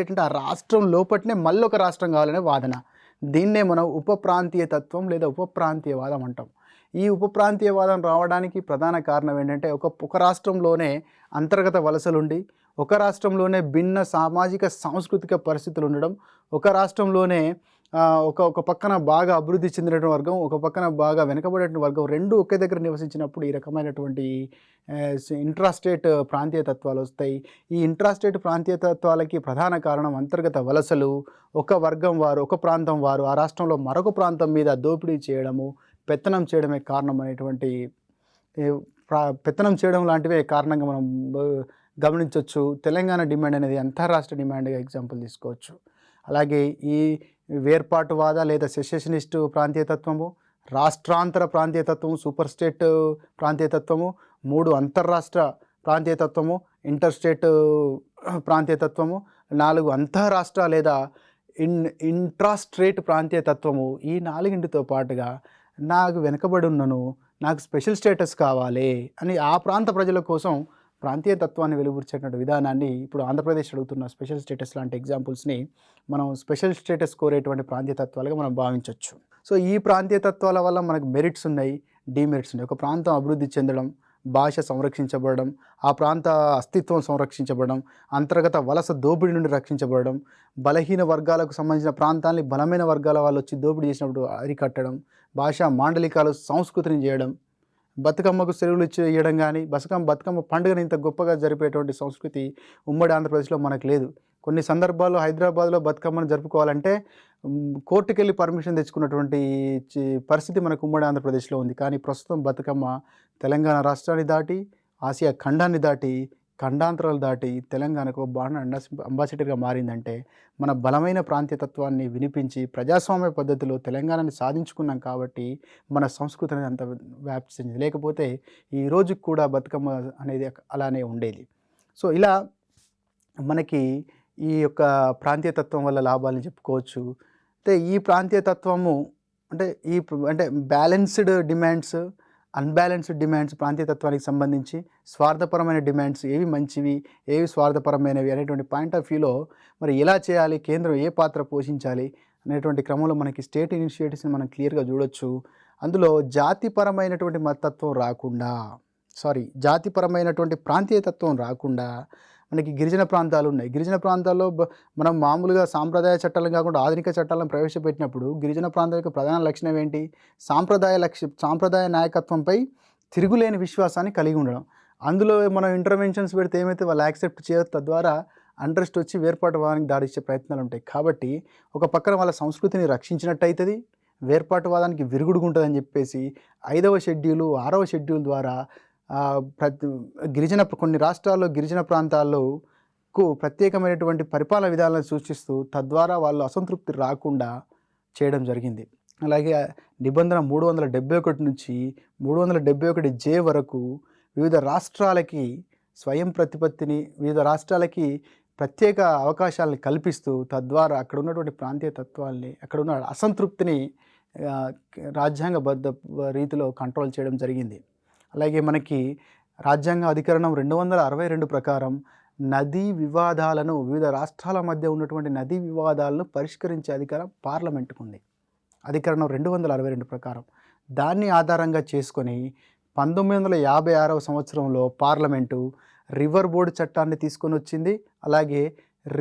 అంటే ఆ రాష్ట్రం లోపట్నే మళ్ళీ ఒక రాష్ట్రం కావాలనే వాదన. దీన్నే మనం ఉపప్రాంతీయతత్వం లేదా ఉపప్రాంతీయవాదం అంటాం. ఈ ఉపప్రాంతీయవాదం రావడానికి ప్రధాన కారణం ఏంటంటే ఒక రాష్ట్రంలోనే అంతర్గత వలసలుండి, ఒక రాష్ట్రంలోనే భిన్న సామాజిక సాంస్కృతిక పరిస్థితులు ఉండడం, ఒక రాష్ట్రంలోనే ఒక పక్కన బాగా అభివృద్ధి చెందినటువంటి వర్గం, ఒక పక్కన బాగా వెనుకబడినటువంటి వర్గం, రెండు ఒకే దగ్గర నివసించినప్పుడు ఈ రకమైనటువంటి ఇంట్రాస్టేట్ ప్రాంతీయతత్వాలు వస్తాయి. ఈ ఇంట్రాస్టేట్ ప్రాంతీయతత్వాలకి ప్రధాన కారణం అంతర్గత వలసలు, ఒక వర్గం వారు, ఒక ప్రాంతం వారు ఆ రాష్ట్రంలో మరొక ప్రాంతం మీద దోపిడీ చేయడము, పెత్తనం చేయడమే కారణం అనేటువంటి పెత్తనం చేయడం లాంటివే కారణంగా మనం గమనించవచ్చు. తెలంగాణ డిమాండ్ అనేది అంతర్రాష్ట్ర డిమాండ్గా ఎగ్జాంపుల్ తీసుకోవచ్చు. అలాగే ఈ వేర్పాటువాద లేదా సెషనిస్ట్ ప్రాంతీయతత్వము, రాష్ట్రాంతర ప్రాంతీయతత్వము, సూపర్ స్టేట్ ప్రాంతీయతత్వము, 3 అంతర్రాష్ట్ర ప్రాంతీయతత్వము, ఇంటర్స్టేట్ ప్రాంతీయతత్వము, 4 అంతర్రాష్ట్ర లేదా ఇంట్రాస్టేట్ ప్రాంతీయతత్వము. ఈ 4తో పాటుగా నాకు వెనుకబడి ఉన్నను, నాకు స్పెషల్ స్టేటస్ కావాలి అని ఆ ప్రాంత ప్రజల కోసం ప్రాంతీయ తత్వాన్ని వెలువరిచేటువంటి విధానాన్ని ఇప్పుడు ఆంధ్రప్రదేశ్ అడుగుతున్న స్పెషల్ స్టేటస్ లాంటి ఎగ్జాంపుల్స్ని మనం స్పెషల్ స్టేటస్ కోరేటువంటి ప్రాంతీయ తత్వాలుగా మనం భావించవచ్చు. సో ఈ ప్రాంతీయ తత్వాల వల్ల మనకు మెరిట్స్ ఉన్నాయి, డీమెరిట్స్ ఉన్నాయి. ఒక ప్రాంతం అభివృద్ధి చెందడం, భాష సంరక్షించబడడం, ఆ ప్రాంత అస్తిత్వం సంరక్షించబడడం, అంతర్గత వలస దోపిడీ నుండి రక్షించబడడం, బలహీన వర్గాలకు సంబంధించిన ప్రాంతాన్ని బలమైన వర్గాల వాళ్ళు వచ్చి దోపిడీ చేసినప్పుడు అరికట్టడం, భాషా మాండలికాలు సంస్కృతిని చేయడం, బతుకమ్మకు సెలవులు ఇవ్వడం కానీ, బతుకమ్మ పండుగను ఇంత గొప్పగా జరిపేటువంటి సంస్కృతి ఉమ్మడి ఆంధ్రప్రదేశ్లో మనకు లేదు. కొన్ని సందర్భాల్లో హైదరాబాద్లో బతుకమ్మను జరుపుకోవాలంటే కోర్టుకెళ్ళి పర్మిషన్ తెచ్చుకున్నటువంటి పరిస్థితి మనకు ఉమ్మడి ఆంధ్రప్రదేశ్లో ఉంది. కానీ ప్రస్తుతం బతుకమ్మ తెలంగాణ రాష్ట్రాన్ని దాటి, ఆసియా ఖండాన్ని దాటి, ఖండాంతరాలు దాటి తెలంగాణకు బ్రాండ్ అంబాసిడర్గా మారిందంటే మన బలమైన ప్రాంతీయతత్వాన్ని వినిపించి ప్రజాస్వామ్య పద్ధతిలో తెలంగాణని సాధించుకున్నాం కాబట్టి మన సంస్కృతి అనేది అంత వ్యాప్తి చెందింది. లేకపోతే ఈ రోజుకి కూడా బతుకమ్మ అనేది అలానే ఉండేది. సో ఇలా మనకి ఈ యొక్క ప్రాంతీయతత్వం వల్ల లాభాలను చెప్పుకోవచ్చు. అయితే ఈ ప్రాంతీయతత్వము అంటే బ్యాలెన్స్డ్ డిమాండ్స్, అన్బ్యాలెన్స్డ్ డిమాండ్స్ ప్రాంతీయతత్వానికి సంబంధించి స్వార్థపరమైన డిమాండ్స్ ఏవి మంచివి, ఏవి స్వార్థపరమైనవి అనేటువంటి పాయింట్ ఆఫ్ వ్యూలో మరి ఎలా చేయాలి, కేంద్రం ఏ పాత్ర పోషించాలి అనేటువంటి క్రమంలో మనకి స్టేట్ ఇనిషియేటివ్స్ని మనం క్లియర్గా చూడొచ్చు. అందులో జాతిపరమైనటువంటి జాతిపరమైనటువంటి ప్రాంతీయతత్వం రాకుండా మనకి గిరిజన ప్రాంతాలు ఉన్నాయి. గిరిజన ప్రాంతాల్లో మనం మామూలుగా సాంప్రదాయ చట్టాలను కాకుండా ఆధునిక చట్టాలను ప్రవేశపెట్టినప్పుడు గిరిజన ప్రాంతాల యొక్క ప్రధాన లక్షణం ఏంటి? సాంప్రదాయ నాయకత్వంపై తిరుగులేని విశ్వాసాన్ని కలిగి ఉండడం. అందులో మనం ఇంటర్వెన్షన్స్ పెడితే ఏమైతే వాళ్ళు యాక్సెప్ట్ చేయదు, తద్వారా అంట్రెస్ట్ వచ్చి వేర్పాటువాదానికి దాడిచ్చే ప్రయత్నాలు ఉంటాయి. కాబట్టి ఒక పక్కన వాళ్ళ సంస్కృతిని రక్షించినట్టు అవుతుంది, వేర్పాటువాదానికి విరుగుడుగుంటుందని చెప్పేసి 5వ షెడ్యూలు 6వ షెడ్యూల్ ద్వారా కొన్ని రాష్ట్రాల్లో గిరిజన ప్రాంతాలకు ప్రత్యేకమైనటువంటి పరిపాలన విధానాలను సూచిస్తూ తద్వారా వాళ్ళు అసంతృప్తి రాకుండా చేయడం జరిగింది. అలాగే నిబంధన 371 నుంచి 371J వరకు వివిధ రాష్ట్రాలకి స్వయం ప్రతిపత్తిని, వివిధ రాష్ట్రాలకి ప్రత్యేక అవకాశాలను కల్పిస్తూ తద్వారా అక్కడ ఉన్నటువంటి ప్రాంతీయ తత్వాల్ని, అక్కడ ఉన్న అసంతృప్తిని రాజ్యాంగబద్ధ రీతిలో కంట్రోల్ చేయడం జరిగింది. అలాగే మనకి రాజ్యాంగ అధికరణం 262 ప్రకారం వివిధ రాష్ట్రాల మధ్య ఉన్నటువంటి నదీ వివాదాలను పరిష్కరించే అధికారం పార్లమెంటుకు ఉంది. అధికరణం 262 ప్రకారం దాన్ని ఆధారంగా చేసుకొని 1956వ సంవత్సరంలో పార్లమెంటు రివర్ బోర్డు చట్టాన్ని తీసుకొని వచ్చింది. అలాగే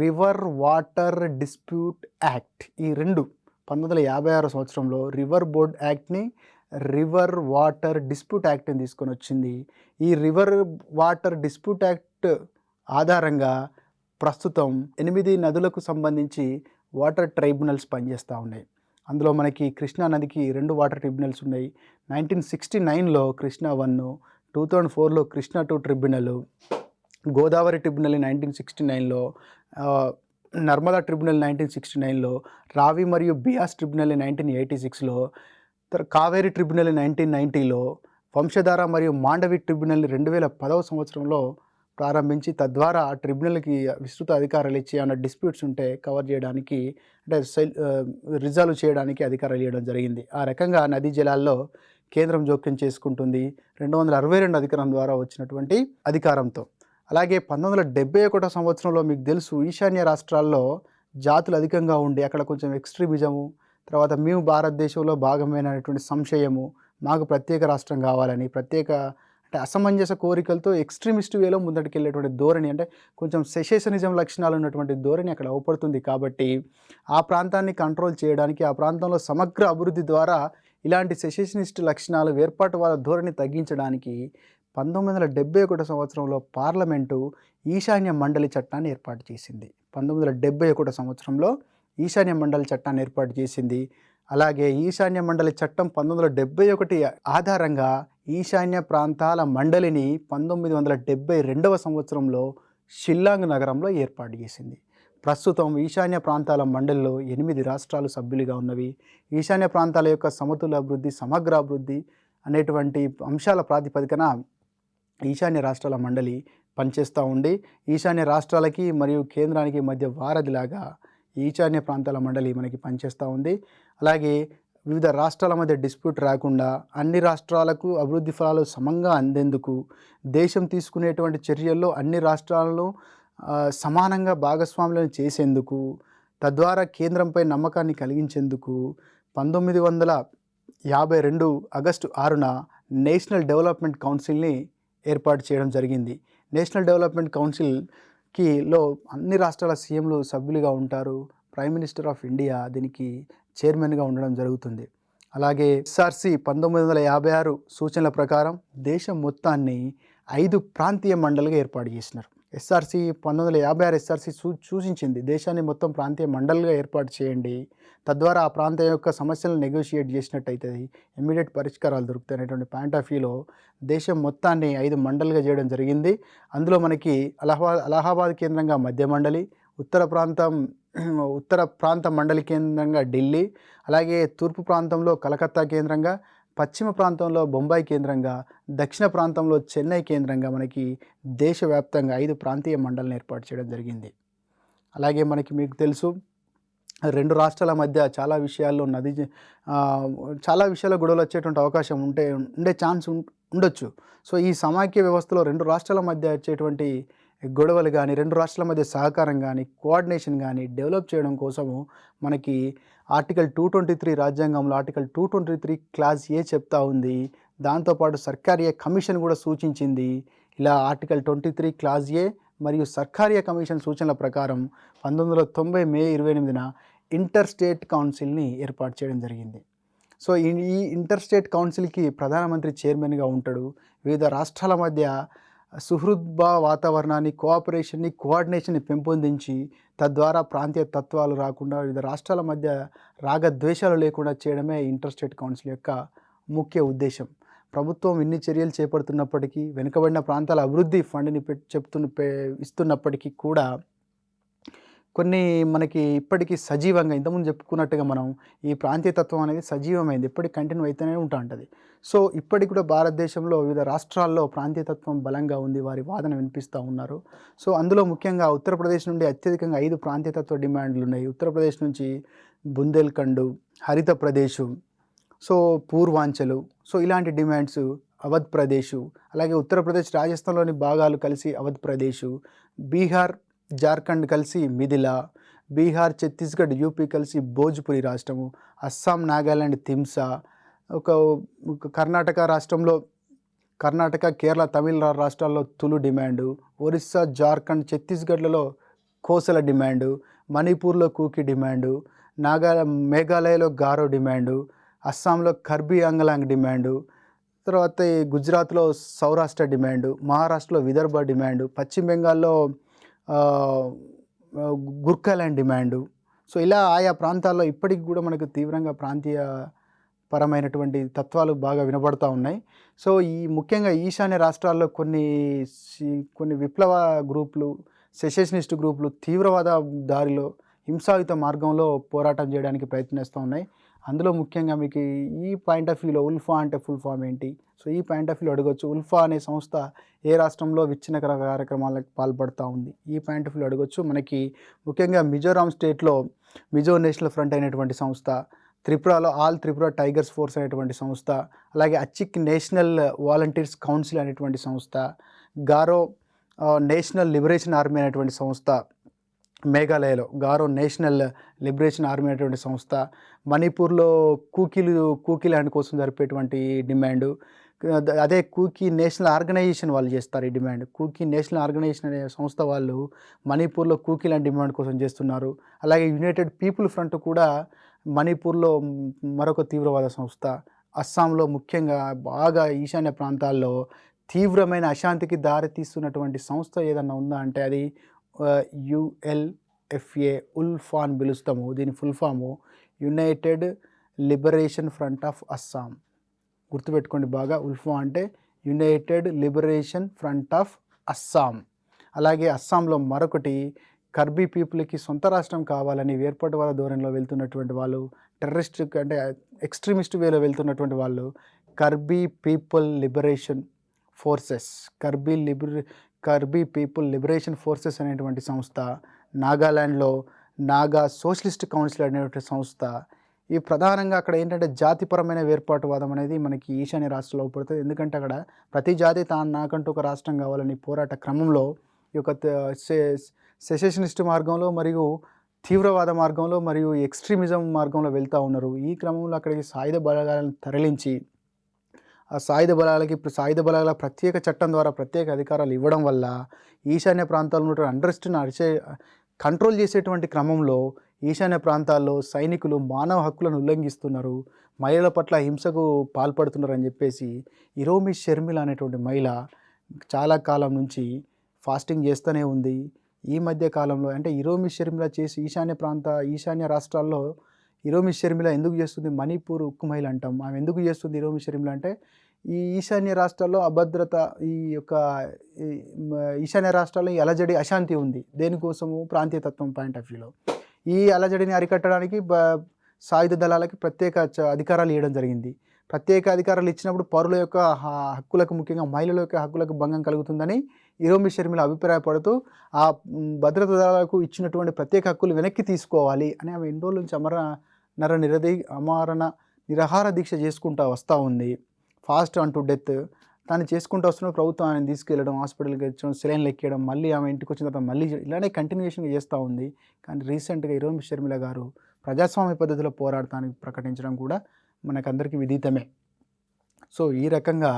రివర్ వాటర్ డిస్ప్యూట్ యాక్ట్, ఈ రెండు 1956 సంవత్సరంలో రివర్ బోర్డ్ యాక్ట్ని, రివర్ వాటర్ డిస్ప్యూట్ యాక్ట్ని తీసుకొని వచ్చింది. ఈ రివర్ వాటర్ డిస్ప్యూట్ యాక్ట్ ఆధారంగా ప్రస్తుతం 8 నదులకు సంబంధించి వాటర్ ట్రైబ్యునల్స్ పనిచేస్తూ ఉన్నాయి. అందులో మనకి కృష్ణా నదికి 2 వాటర్ ట్రిబ్యునల్స్ ఉన్నాయి. 1969లో కృష్ణా 1, 2004లో కృష్ణా 2 ట్రిబ్యునల్, గోదావరి ట్రిబ్యునల్ 1969లో, నర్మదా ట్రిబ్యునల్ 1969లో, రావి మరియు బియాస్ ట్రిబ్యునల్ 1986లో, కావేరీ ట్రిబ్యునల్ 1990లో, వంశధార మరియు మాండవి ట్రిబ్యునల్ 2010వ సంవత్సరంలో ప్రారంభించి తద్వారా ఆ ట్రిబ్యునల్కి విస్తృత అధికారాలు ఇచ్చి ఏమైనా డిస్ప్యూట్స్ ఉంటే కవర్ చేయడానికి, అంటే రిజాల్వ్ చేయడానికి అధికారాలు ఇవ్వడం జరిగింది. ఆ రకంగా నదీ జలాల్లో కేంద్రం జోక్యం చేసుకుంటుంది 262 అధికారం ద్వారా వచ్చినటువంటి అధికారంతో. అలాగే 1971 సంవత్సరంలో మీకు తెలుసు ఈశాన్య రాష్ట్రాల్లో జాతులు అధికంగా ఉండి అక్కడ కొంచెం ఎక్స్ట్రీమిజము, తర్వాత మేము భారతదేశంలో భాగమైనటువంటి సంశయము, మాకు ప్రత్యేక రాష్ట్రం కావాలని అంటే అసమంజస కోరికలతో ఎక్స్ట్రీమిస్ట్ వేలో ముందటికెళ్ళేటువంటి ధోరణి, అంటే కొంచెం సెషేషనిజం లక్షణాలు ఉన్నటువంటి ధోరణి అక్కడ అవపడుతుంది. కాబట్టి ఆ ప్రాంతాన్ని కంట్రోల్ చేయడానికి, ఆ ప్రాంతంలో సమగ్ర అభివృద్ధి ద్వారా ఇలాంటి సెషేషనిస్ట్ లక్షణాలు, వేర్పాటువాద ధోరణి తగ్గించడానికి 1971 సంవత్సరంలో పార్లమెంటు ఈశాన్య మండలి చట్టాన్ని ఏర్పాటు చేసింది. 1971 సంవత్సరంలో ఈశాన్య మండలి చట్టాన్ని ఏర్పాటు చేసింది. అలాగే ఈశాన్య మండలి చట్టం 1971 ఆధారంగా ఈశాన్య ప్రాంతాల మండలిని 1972వ సంవత్సరంలో షిల్లాంగ్ నగరంలో ఏర్పాటు చేసింది. ప్రస్తుతం ఈశాన్య ప్రాంతాల మండలిలో 8 రాష్ట్రాలు సభ్యులుగా ఉన్నవి. ఈశాన్య ప్రాంతాల యొక్క సమతుల అభివృద్ధి, సమగ్ర అభివృద్ధి అనేటువంటి అంశాల ప్రాతిపదికన ఈశాన్య రాష్ట్రాల మండలి పనిచేస్తూ ఉండి ఈశాన్య రాష్ట్రాలకి మరియు కేంద్రానికి మధ్య వారధిలాగా ఈశాన్య ప్రాంతాల మండలి మనకి పనిచేస్తూ ఉంది. అలాగే వివిధ రాష్ట్రాల మధ్య డిస్ప్యూట్ రాకుండా అన్ని రాష్ట్రాలకు అభివృద్ధి ఫలాలు సమంగా అందేందుకు దేశం తీసుకునేటువంటి చర్యల్లో అన్ని రాష్ట్రాలను సమానంగా భాగస్వాములను చేసేందుకు తద్వారా కేంద్రంపై నమ్మకాన్ని కలిగించేందుకు 1952 ఆగస్టు 6న నేషనల్ డెవలప్మెంట్ కౌన్సిల్ని ఏర్పాటు చేయడం జరిగింది. నేషనల్ డెవలప్మెంట్ కౌన్సిల్కిలో అన్ని రాష్ట్రాల సీఎంలు సభ్యులుగా ఉంటారు. ప్రైమ్ మినిస్టర్ ఆఫ్ ఇండియా దీనికి చైర్మన్గా ఉండడం జరుగుతుంది. అలాగే ఎస్ఆర్సి 1956 సూచనల ప్రకారం దేశం మొత్తాన్ని 5 ప్రాంతీయ మండలిగా ఏర్పాటు చేసినారు. ఎస్ఆర్సి 1956 ఎస్ఆర్సి సూచించింది దేశాన్ని మొత్తం ప్రాంతీయ మండలిగా ఏర్పాటు చేయండి, తద్వారా ఆ ప్రాంతం యొక్క సమస్యలను నెగోషియేట్ చేసినట్టు అవుతుంది, ఇమ్మీడియట్ పరిష్కారాలు దొరుకుతాయి అనేటువంటి పాయింట్ ఆఫ్ వ్యూలో దేశం మొత్తాన్ని 5 మండలిగా చేయడం జరిగింది. అందులో మనకి అలహాబాద్ కేంద్రంగా మధ్య మండలి, ఉత్తర ప్రాంత మండలి కేంద్రంగా ఢిల్లీ, అలాగే తూర్పు ప్రాంతంలో కలకత్తా కేంద్రంగా, పశ్చిమ ప్రాంతంలో బొంబాయి కేంద్రంగా, దక్షిణ ప్రాంతంలో చెన్నై కేంద్రంగా మనకి దేశవ్యాప్తంగా 5 ప్రాంతీయ మండలిని ఏర్పాటు చేయడం జరిగింది. అలాగే మీకు తెలుసు 2 రాష్ట్రాల మధ్య చాలా విషయాల్లో గొడవలు వచ్చేటువంటి అవకాశం ఉండే ఛాన్స్ ఉండొచ్చు. సో ఈ సమాఖ్య వ్యవస్థలో 2 రాష్ట్రాల మధ్య వచ్చేటువంటి గొడవలు కానీ, 2 రాష్ట్రాల మధ్య సహకారం కానీ, కోఆర్డినేషన్ కానీ డెవలప్ చేయడం కోసము మనకి ఆర్టికల్ 223 రాజ్యాంగంలో ఆర్టికల్ 223 క్లాజ్ ఏ చెప్తా ఉంది. దాంతోపాటు సర్కారియా కమిషన్ కూడా సూచించింది. ఇలా ఆర్టికల్ 23 క్లాజ్ ఏ మరియు సర్కారియా కమిషన్ సూచనల ప్రకారం 1990 మే 28న ఇంటర్ స్టేట్ కౌన్సిల్ని ఏర్పాటు చేయడం జరిగింది. సో ఈ ఇంటర్ స్టేట్ కౌన్సిల్కి ప్రధానమంత్రి చైర్మన్గా ఉంటాడు. వివిధ రాష్ట్రాల మధ్య సుహృద్భావ వాతావరణాన్ని, కోఆపరేషన్ని, కోఆర్డినేషన్ని పెంపొందించి తద్వారా ప్రాంతీయ తత్వాలు రాకుండా వివిధ రాష్ట్రాల మధ్య రాగద్వేషాలు లేకుండా చేయడమే ఇంటర్ స్టేట్ కౌన్సిల్ యొక్క ముఖ్య ఉద్దేశం. ప్రభుత్వం ఇన్ని చర్యలు చేపడుతున్నప్పటికీ, వెనుకబడిన ప్రాంతాల అభివృద్ధి ఫండ్ని ఇస్తున్నప్పటికీ కూడా కొన్ని మనకి ఇప్పటికీ సజీవంగా ఇంతకుముందు చెప్పుకున్నట్టుగా మనం ఈ ప్రాంతీయతత్వం అనేది సజీవమైంది, ఇప్పటికి కంటిన్యూ అయితేనే ఉంటుంది. సో ఇప్పటికి కూడా భారతదేశంలో వివిధ రాష్ట్రాల్లో ప్రాంతీయతత్వం బలంగా ఉంది, వారి వాదన వినిపిస్తూ ఉన్నారు. సో అందులో ముఖ్యంగా ఉత్తరప్రదేశ్ నుండి అత్యధికంగా 5 ప్రాంతీయతత్వ డిమాండ్లు ఉన్నాయి. ఉత్తరప్రదేశ్ నుంచి బుందేల్ఖండ్, హరిత ప్రదేశ్, సో పూర్వాంచలు, సో ఇలాంటి డిమాండ్స్, అవధ్ ప్రదేశ్, అలాగే ఉత్తరప్రదేశ్ రాజస్థాన్లోని భాగాలు కలిసి అవధ్ ప్రదేశ్, బీహార్ జార్ఖండ్ కలిసి మిథిలా, బీహార్ ఛత్తీస్గఢ్ యూపీ కలిసి భోజ్పురి రాష్ట్రము, అస్సాం నాగాలాండ్ తిమ్సా, ఒక కర్ణాటక రాష్ట్రంలో కర్ణాటక, కేరళ, తమిళనాడు రాష్ట్రాల్లో తులు డిమాండు, ఒరిస్సా, జార్ఖండ్, ఛత్తీస్గఢ్లలో కోసల డిమాండు, మణిపూర్లో కూకి డిమాండు, మేఘాలయలో గారో డిమాండు, అస్సాంలో కర్బీ అంగలాంగ్ డిమాండు, తర్వాత గుజరాత్లో సౌరాష్ట్ర డిమాండు, మహారాష్ట్రలో విదర్భ డిమాండు, పశ్చిమ బెంగాల్లో గుర్ఖాలాండ్ డిమాండు. సో ఇలా ఆయా ప్రాంతాల్లో ఇప్పటికి కూడా మనకు తీవ్రంగా ప్రాంతీయ పరమైనటువంటి తత్వాలు బాగా వినబడుతూ ఉన్నాయి. సో ముఖ్యంగా ఈశాన్య రాష్ట్రాల్లో కొన్ని విప్లవ గ్రూపులు, సెషనిస్ట్ గ్రూపులు తీవ్రవాద దారిలో హింసాయుత మార్గంలో పోరాటం చేయడానికి ప్రయత్నిస్తూ ఉన్నాయి. అందులో ముఖ్యంగా మీకు ఈ పాయింట్ ఆఫ్ వ్యూలో ఉల్ఫా అంటే ఫుల్ ఫామ్ ఏంటి, సో ఈ పాయింట్ ఆఫ్ వ్యూలో అడగవచ్చు. ఉల్ఫా అనే సంస్థ ఏ రాష్ట్రంలో విచ్ఛిన్నకర కార్యక్రమాలకు పాల్పడుతూ ఉంది, ఈ పాయింట్ ఆఫ్ వ్యూలో అడగవచ్చు. మనకి ముఖ్యంగా మిజోరాం స్టేట్లో మిజో నేషనల్ ఫ్రంట్ అయినటువంటి సంస్థ, త్రిపురలో ఆల్ త్రిపుర టైగర్స్ ఫోర్స్ అనేటువంటి సంస్థ, అలాగే అచిక్ నేషనల్ వాలంటీర్స్ కౌన్సిల్ అనేటువంటి సంస్థ, గారో నేషనల్ లిబరేషన్ ఆర్మీ అనేటువంటి సంస్థ, మేఘాలయలో గారో నేషనల్ లిబరేషన్ ఆర్మీ అనేటువంటి సంస్థ, మణిపూర్లో కూకీ ల్యాండ్ కోసం జరిపేటువంటి డిమాండు, అదే కూకీ నేషనల్ ఆర్గనైజేషన్ వాళ్ళు చేస్తారు ఈ డిమాండ్. కూకీ నేషనల్ ఆర్గనైజేషన్ అనే సంస్థ వాళ్ళు మణిపూర్లో కూకీ ల్యాండ్ డిమాండ్ కోసం చేస్తున్నారు. అలాగే యునైటెడ్ పీపుల్ ఫ్రంట్ కూడా మణిపూర్లో మరొక తీవ్రవాద సంస్థ. అస్సాంలో ముఖ్యంగా బాగా ఈశాన్య ప్రాంతాల్లో తీవ్రమైన అశాంతికి దారితీస్తున్నటువంటి సంస్థ ఏదన్నా ఉందా అంటే అది ULFA, ఉల్ఫా అని పిలుస్తాము. దీని full form united liberation front of Assam. గుర్తుపెట్టుకోండి బాగా, ఉల్ఫా అంటే united liberation front of Assam. అలాగే అస్సాంలో మరొకటి కర్బీ పీపుల్కి సొంత రాష్ట్రం కావాలని వేర్పాటువాద ధోరణిలో వెళ్తున్నటువంటి వాళ్ళు, టెర్రరిస్ట్ అంటే ఎక్స్ట్రీమిస్ట్ వేలో వెళ్తున్నటువంటి వాళ్ళు Karbi people liberation forces, Karbi people liberation forces అనేటువంటి సంస్థ, నాగాలాండ్లో నాగా సోషలిస్ట్ కౌన్సిల్ అనేటువంటి సంస్థ, ఈ ప్రధానంగా అక్కడ ఏంటంటే జాతిపరమైన వేర్పాటువాదం అనేది మనకి ఈశాన్య రాష్ట్రాల్లో పడుతుంది. ఎందుకంటే అక్కడ ప్రతి జాతి నాకంటూ ఒక రాష్ట్రం కావాలని పోరాట క్రమంలో ఈ యొక్క సెసెషనిస్ట్ మార్గంలో మరియు తీవ్రవాద మార్గంలో మరియు ఎక్స్ట్రీమిజం మార్గంలో వెళ్తూ ఉన్నారు. ఈ క్రమంలో అక్కడికి సాయుధ బలగాలను తరలించి ఆ సాయుధ బలాల ప్రత్యేక చట్టం ద్వారా ప్రత్యేక అధికారాలు ఇవ్వడం వల్ల ఈశాన్య ప్రాంతాల్లో ఉన్న అన్రెస్ట్ని కంట్రోల్ చేసేటువంటి క్రమంలో ఈశాన్య ప్రాంతాల్లో సైనికులు మానవ హక్కులను ఉల్లంఘిస్తున్నారు, మహిళల పట్ల హింసకు పాల్పడుతున్నారు అని చెప్పేసి ఇరోమి షర్మిల అనేటువంటి మహిళ చాలా కాలం నుంచి ఫాస్టింగ్ చేస్తూనే ఉంది. ఈ మధ్య కాలంలో అంటే ఇరోమి షర్మిల చేసి ఈశాన్య రాష్ట్రాల్లో ఇరోమి షర్మిల ఎందుకు చేస్తుంది? మణిపూర్ ఉక్కు మహిళ అంటాం. ఆమె ఎందుకు చేస్తుంది ఇరోమి షర్మిల అంటే ఈ ఈశాన్య రాష్ట్రాల్లో అభద్రత, ఈశాన్య రాష్ట్రాల్లో ఈ అలజడి అశాంతి ఉంది. దేనికోసము? ప్రాంతీయతత్వం పాయింట్ ఆఫ్ వ్యూలో ఈ అలజడిని అరికట్టడానికి సాయుధ దళాలకి ప్రత్యేక అధికారాలు ఇవ్వడం జరిగింది. ప్రత్యేక అధికారాలు ఇచ్చినప్పుడు పౌరుల యొక్క హక్కులకు, ముఖ్యంగా మహిళల యొక్క హక్కులకు భంగం కలుగుతుందని ఇరోమి షర్మిల అభిప్రాయపడుతూ ఆ భద్రతా దళాలకు ఇచ్చినటువంటి ప్రత్యేక హక్కులు వెనక్కి తీసుకోవాలి అని ఆమె ఎన్ని రోజుల నుంచి నిరాహార దీక్ష చేసుకుంటూ వస్తూ ఉంది. ఫాస్ట్ అంటూ డెత్ తను చేసుకుంటూ వస్తున్న ప్రభుత్వం ఆయన తీసుకెళ్ళడం, హాస్పిటల్కి వచ్చడం, సెలైన్లు ఎక్కేయడం, మళ్ళీ ఆమె ఇంటికి వచ్చిన తర్వాత మళ్ళీ ఇలానే కంటిన్యూషన్గా చేస్తూ ఉంది. కానీ రీసెంట్గా ఇరోమి షర్మిల గారు ప్రజాస్వామ్య పద్ధతిలో పోరాడతానికి ప్రకటించడం కూడా మనకందరికీ విదితమే. సో ఈ రకంగా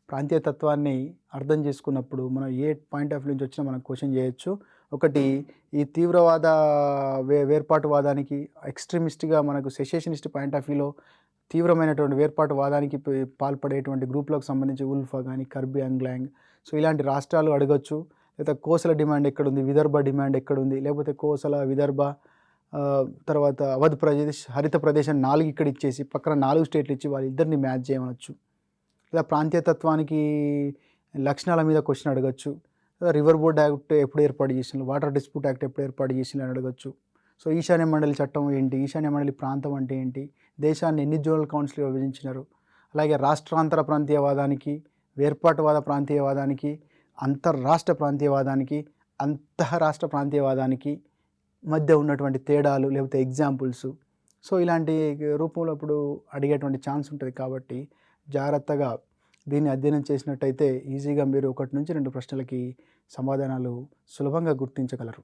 ప్రాంతీయతత్వాన్ని అర్థం చేసుకున్నప్పుడు మనం ఏ పాయింట్ ఆఫ్ వ్యూ నుంచి వచ్చినా మనం క్వశ్చన్ చేయొచ్చు. ఒకటి, ఈ తీవ్రవాద వేర్పాటువాదానికి ఎక్స్ట్రీమిస్ట్గా మనకు సెషేషనిస్ట్ పాయింట్ ఆఫ్ వ్యూలో తీవ్రమైనటువంటి వేర్పాటువాదానికి పాల్పడేటువంటి గ్రూప్లకు సంబంధించి ఉల్ఫా కానీ, కర్బీ అంగ్లాంగ్, సో ఇలాంటి రాష్ట్రాలు అడగచ్చు. లేదా కోసల డిమాండ్ ఎక్కడుంది, విదర్భ డిమాండ్ ఎక్కడుంది, లేకపోతే కోసల, విదర్భ, తర్వాత అవధ్ ప్రదేశ్, హరిత ప్రదేశం 4 ఇక్కడ ఇచ్చేసి పక్కన 4 స్టేట్లు ఇచ్చి వాళ్ళిద్దరిని మ్యాచ్ చేయవచ్చు. లేదా ప్రాంతీయతత్వానికి లక్షణాల మీద క్వశ్చన్ అడగచ్చు. లేదా రివర్ బోర్డ్ యాక్ట్ ఎప్పుడు ఏర్పాటు చేసిన, వాటర్ డిస్ప్యూట్ యాక్ట్ ఎప్పుడు ఏర్పాటు చేసిన అని అడగచ్చు. సో ఈశాన్య మండలి చట్టం ఏంటి, ఈశాన్య మండలి ప్రాంతం అంటే ఏంటి, దేశాన్ని ఎన్ని జోనల్ కౌన్సిల్ విభజించినారు, అలాగే రాష్ట్రాంతర ప్రాంతీయవాదానికి, వేర్పాటువాద ప్రాంతీయవాదానికి, అంతర్రాష్ట్ర ప్రాంతీయవాదానికి, అంతఃరాష్ట్ర ప్రాంతీయవాదానికి మధ్య ఉన్నటువంటి తేడాలు లేకపోతే ఎగ్జాంపుల్స్, సో ఇలాంటి రూపంలో ఇప్పుడు అడిగేటువంటి ఛాన్స్ ఉంటుంది. కాబట్టి జాగ్రత్తగా దీన్ని అధ్యయనం చేసినట్టయితే ఈజీగా మీరు 1 నుంచి 2 ప్రశ్నలకి సమాధానాలు సులభంగా గుర్తించగలరు.